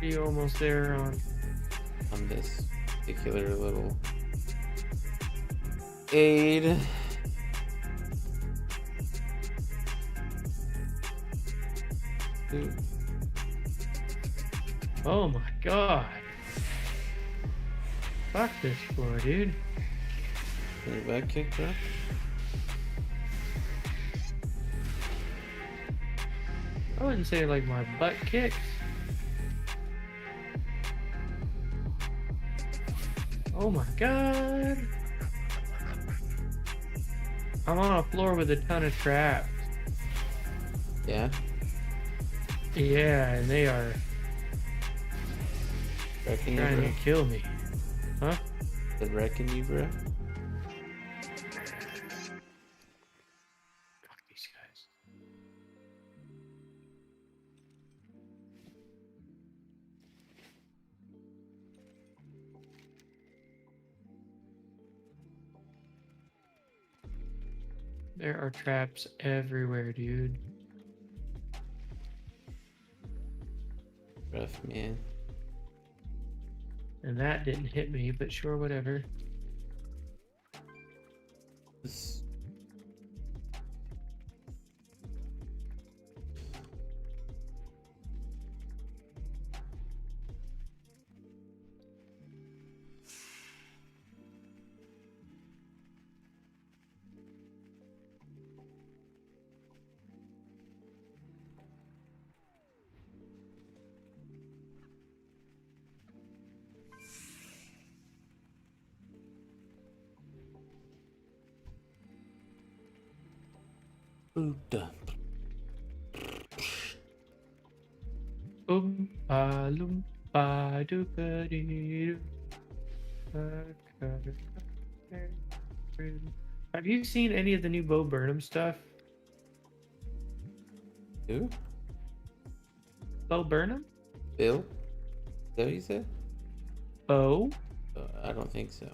Are you almost there On this particular little aid. Ooh. Oh my god. Fuck this floor, dude. Your back kick, bro? I wouldn't say like my butt kicks. Oh my god. I'm on a floor with a ton of traps. Yeah? Yeah, and they are Wrecking you, trying bro? to kill me. Huh? Is it wrecking you, bro? Fuck these guys. There are traps everywhere, dude. Rough, man. And that didn't hit me, but sure, whatever. This... Oopda. Loompa doopa dee doo. Have you seen any of the new Bo Burnham stuff? Who? Bo Burnham? Bill? Is that what you said? Bo? I don't think so.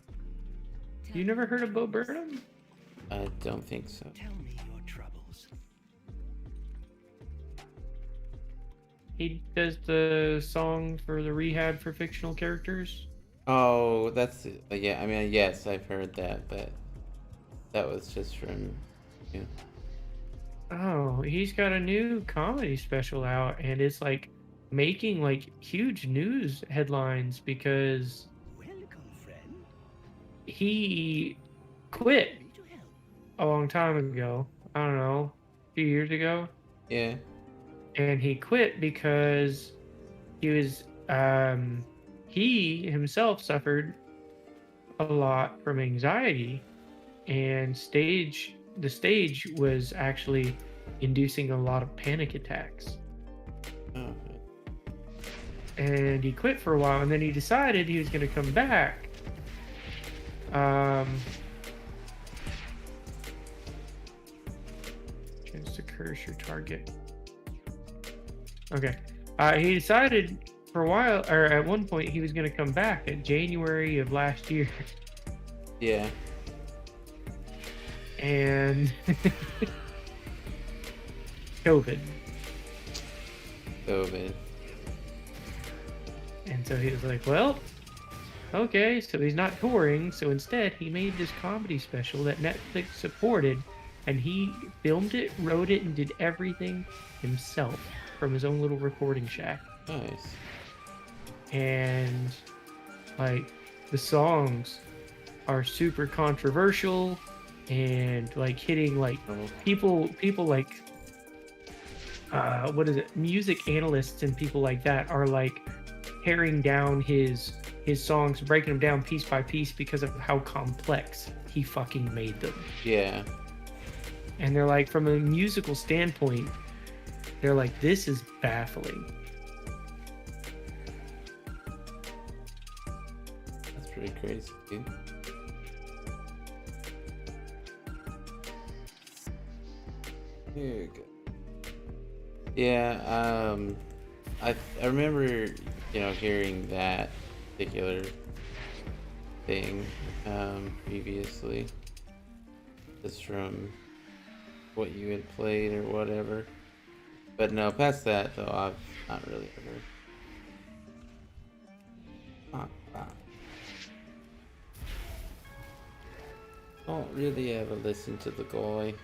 You never heard of Bo Burnham? I don't think so. Tell me your troubles. He does the song for the rehab for fictional characters. Oh, that's it. Yeah. I mean, yes, I've heard that, but that was just from you. Oh, he's got a new comedy special out, and it's like making like huge news headlines because Welcome, friend. he quit Me to help. a long time ago. I don't know, a few years ago. Yeah. And he quit because he was he himself suffered a lot from anxiety, and the stage was actually inducing a lot of panic attacks. Oh, And he quit for a while, and then he decided he was going to come back. Chance to curse your target. Okay. He decided for a while, or at one point, he was going to come back in January of last year. yeah. And COVID. COVID. And so he was like, well, okay, so he's not touring. So instead, he made this comedy special that Netflix supported, and he filmed it, wrote it, and did everything himself from his own little recording shack. Nice. And like the songs are super controversial and like hitting like people like what is it, music analysts and people like that are like tearing down his songs, breaking them down piece by piece because of how complex he fucking made them. Yeah. And they're like, from a musical standpoint, they're like, this is baffling. That's pretty crazy, dude. Here you go. Yeah, I remember, hearing that particular thing previously, just from what you had played or whatever. But no, past that though, I've not really ever. Don't really ever listen to the guy.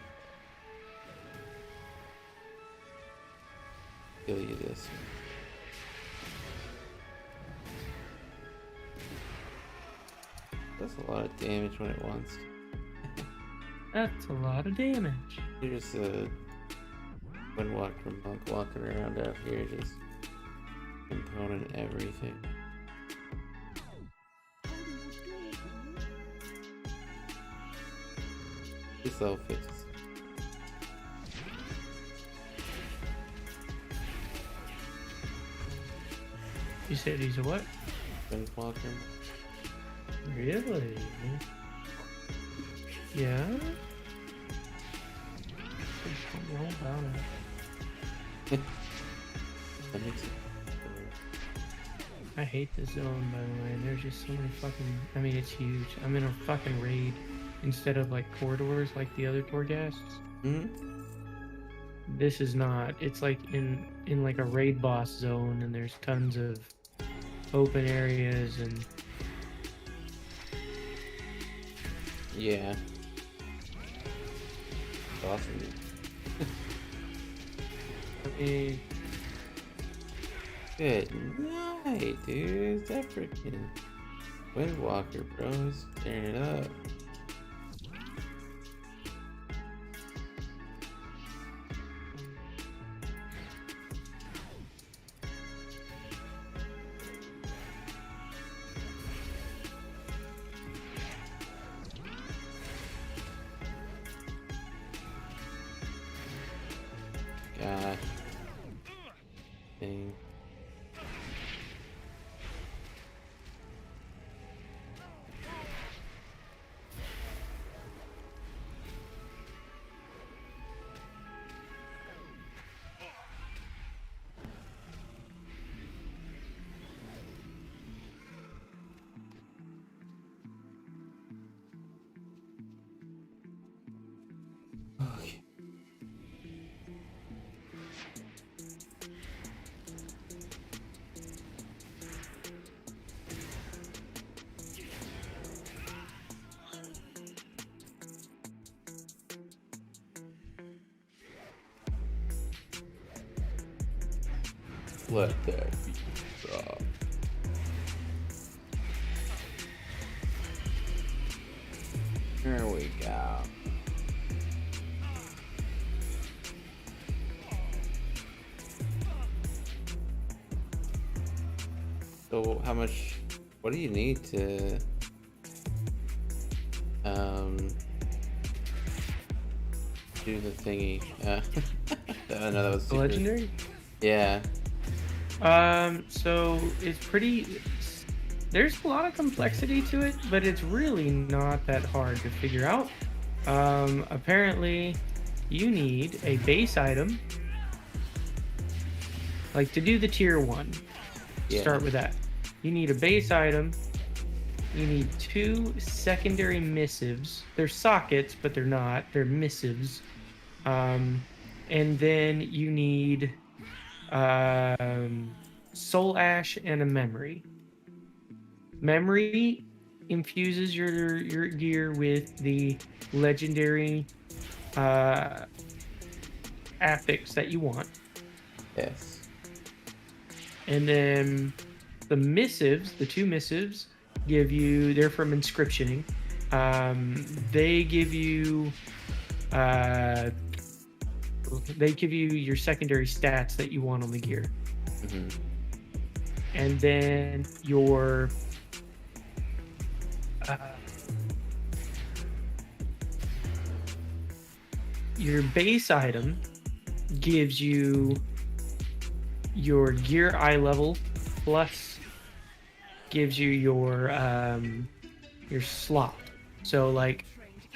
Kill you this. That's a lot of damage when it wants to. That's a lot of damage. Here's a Windwalker monk walking around out here just component everything. This all fits. You said he's a what? Windwalker. Really? Yeah? Roll down it. That makes it. I hate this zone, by the way. There's just so many fucking... I mean, it's huge. I'm in a fucking raid instead of, like, corridors like the other Torghasts. Hmm? This is not. It's, like, in like, a raid boss zone, and there's tons of open areas, and... Yeah. Awesome. I mean... Good night, dude. That freaking Windwalker, bro, is tearing it up. God. Dang. Okay. Let that be drop. Here we go. So how much, what do you need to do the thingy? I know that was super, Legendary? yeah. So it's pretty... There's a lot of complexity to it, but it's really not that hard to figure out. Apparently, you need a base item. Like, to do the tier 1, Yeah. start with that. You need a base item. You need 2 secondary missives. They're sockets, but they're not. They're missives. And then you need Soul Ash, and a memory. Memory infuses your gear with the legendary affix that you want. Yes. And then the missives, the two missives, they're from inscriptioning. They give you your secondary stats that you want on the gear. Mm-hmm. And then your base item gives you your gear eye level, plus gives you your slot. So like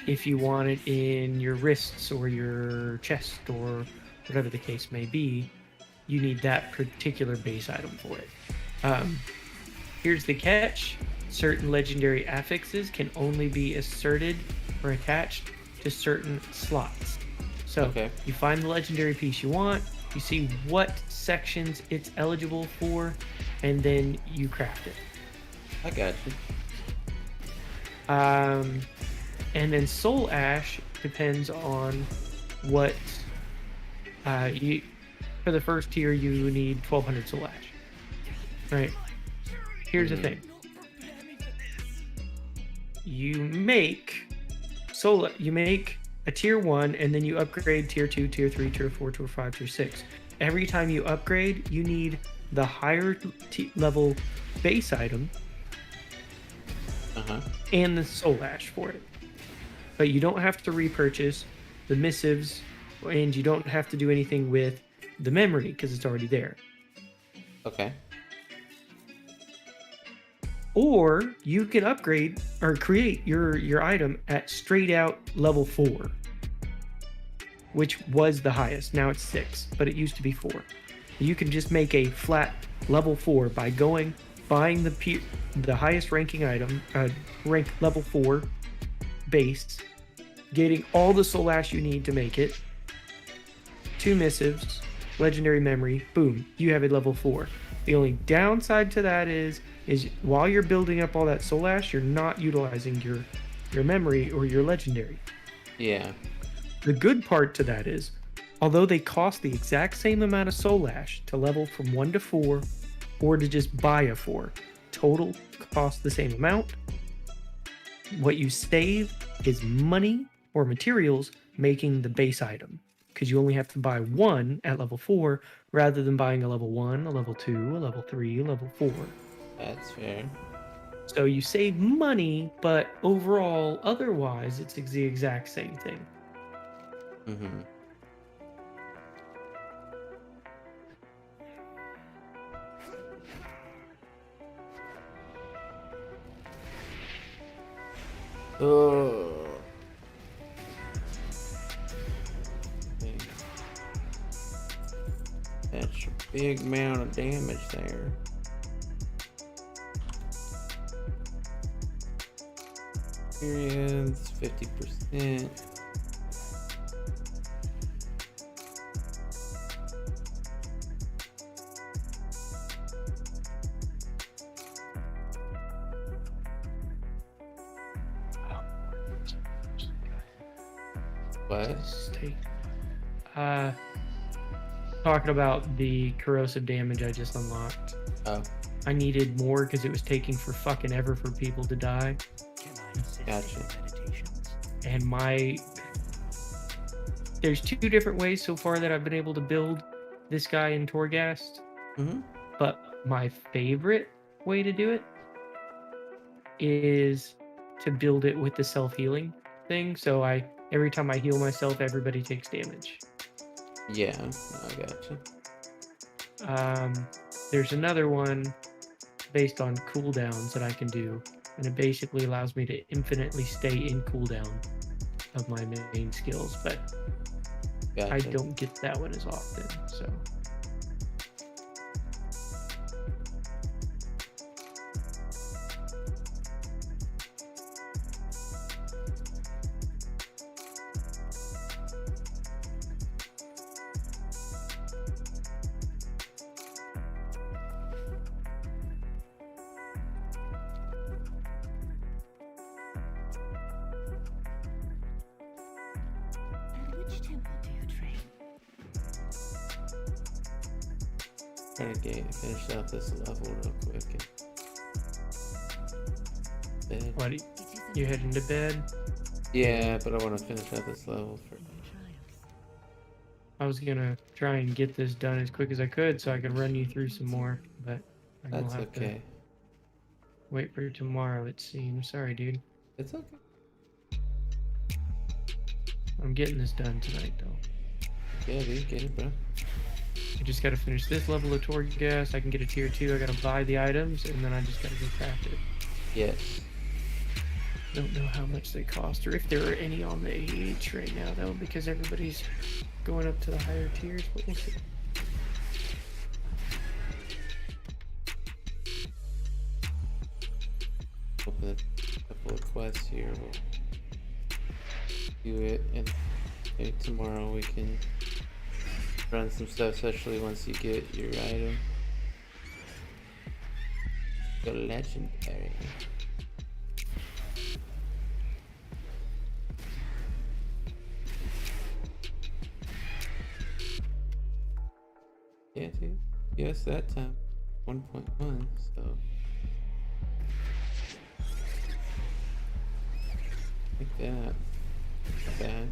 if you want it in your wrists or your chest or whatever the case may be, you need that particular base item for it. Here's the catch: certain legendary affixes can only be asserted or attached to certain slots. So Okay. you find the legendary piece you want, you see what sections it's eligible for, and then you craft it. I got you. And then Soul Ash depends on what you. For the first tier, you need 1,200 Soul Ash. Right. Here's the thing. You make a tier 1, and then you upgrade tier 2, tier 3, tier 4, tier 5, tier 6. Every time you upgrade, you need the higher level base item and the Soul Ash for it. But you don't have to repurchase the missives, and you don't have to do anything with the memory because it's already there. Okay. Or you can upgrade or create your item at straight out level 4, which was the highest. Now it's 6, but it used to be 4. You can just make a flat level 4 by buying the highest ranking item, rank level 4 base, getting all the Soul Ash you need to make it, 2 missives, legendary memory, boom, you have a level 4. The only downside to that is while you're building up all that Soul Ash, you're not utilizing your memory or your legendary. Yeah. The good part to that is, although they cost the exact same amount of Soul Ash to level from 1 to 4, or to just buy a 4, total cost the same amount. What you save is money or materials making the base item, because you only have to buy 1 at level 4 rather than buying a level 1, a level 2, a level 3, a level 4. That's fair. So you save money, but overall, otherwise, it's the exact same thing. Mm-hmm. Oh. That's a big amount of damage there. Experience 50%. What? Let's take. Talking about the corrosive damage I just unlocked. Oh, I needed more because it was taking for fucking ever for people to die. Can I assist Gotcha. in meditations? And there's 2 different ways so far that I've been able to build this guy in Torghast. Mm-hmm. But my favorite way to do it is to build it with the self-healing thing. So every time I heal myself, everybody takes damage. Yeah, I gotcha. There's another one based on cooldowns that I can do, and it basically allows me to infinitely stay in cooldown of my main skills, but Gotcha. I don't get that one as often, so. temple do you train? Trying to finish out this level real quick. Bed. What? It isn't You heading to bed? Yeah, but I want to finish out this level for. trials. I was gonna try and get this done as quick as I could so I could run you through some more, but I will That's have okay. to wait for tomorrow, it seems. Sorry, dude. It's okay. I'm getting this done tonight, though. Yeah, dude, get it, bro. I just gotta finish this level of torque gas. I can get a tier 2. I gotta buy the items, and then I just gotta go craft it. Yes. Don't know how much they cost, or if there are any on the AH right now, though, because everybody's going up to the higher tiers, but we'll see. Open a couple of quests here. We'll do it, and maybe tomorrow we can run some stuff, especially once you get your item. The legendary. Yeah, dude. Yes, that time. 1.1, so. Like that. Not bad.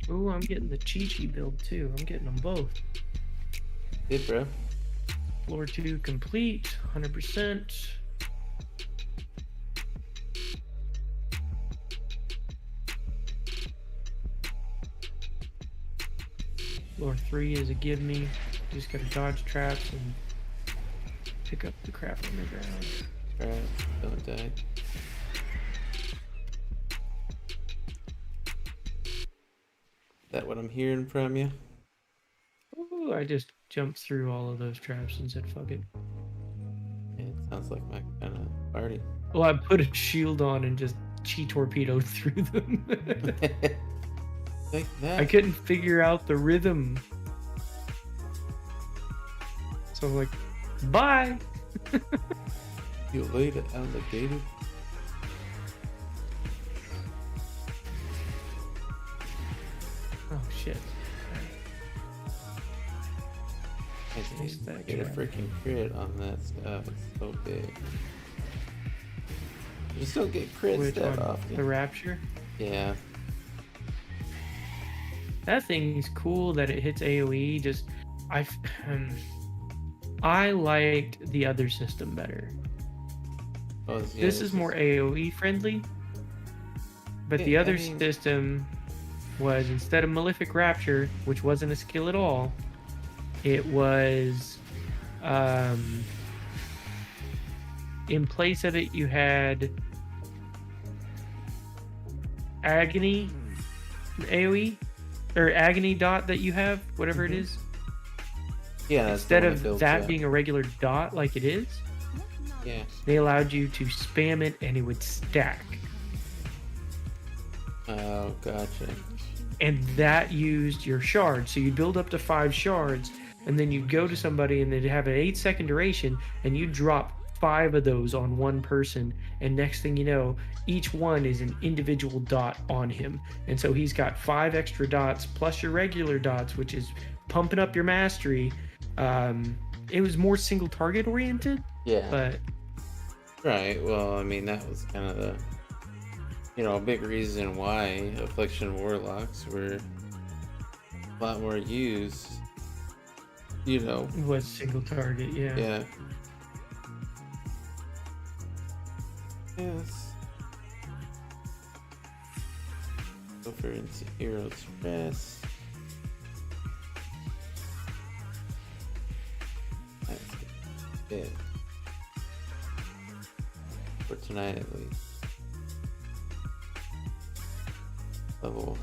Ooh, I'm getting the Chi-Chi build, too. I'm getting them both. Good, bro. Floor 2 complete, 100%. Floor 3 is a give me. Just gotta dodge traps and pick up the crap on the ground. Alright, don't die. That what I'm hearing from you? Ooh, I just jumped through all of those traps and said fuck it. Yeah, it sounds like my kind of party. Well, I put a shield on and just chi torpedoed through them. Like that. I couldn't figure out the rhythm. So I'm like, bye! You later, alligator. Oh shit. I didn't Taste that get a trap. freaking crit on that stuff. It's so big. You just don't get crits Which that one? often. The Rapture? Yeah. That thing's cool that it hits AoE. Just I liked the other system better. Oh, yeah, This is more AoE friendly, but the Yeah, I other mean- system was, instead of Malefic Rapture, which wasn't a skill at all, it was in place of it you had Agony AoE or Agony dot that you have, whatever it is. Yeah, that's Instead the one that of builds that up. being a regular dot like it is, Yeah. they allowed you to spam it and it would stack. Oh, gotcha. And that used your shards. So you'd build up to 5 shards, and then you'd go to somebody and they'd have an 8-second duration, and you drop 5 of those on one person, and next thing you know, each one is an individual dot on him. And so he's got 5 extra dots plus your regular dots, which is pumping up your mastery. It was more single target oriented, Yeah. but Right. Well, I mean, that was kind of the, a big reason why Affliction Warlocks were a lot more used. it was single target, yeah. Yeah. Yes. Go for into Hero Express. That's it. For tonight at least. Level.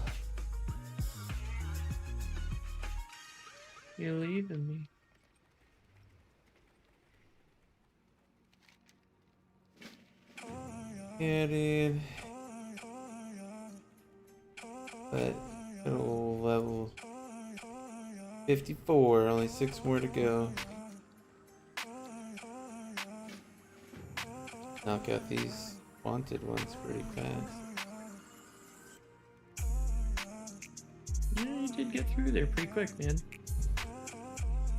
You're leaving me. Yeah, dude. But level 54, only 6 more to go. Knock out these wanted ones pretty fast. Yeah, you did get through there pretty quick, man.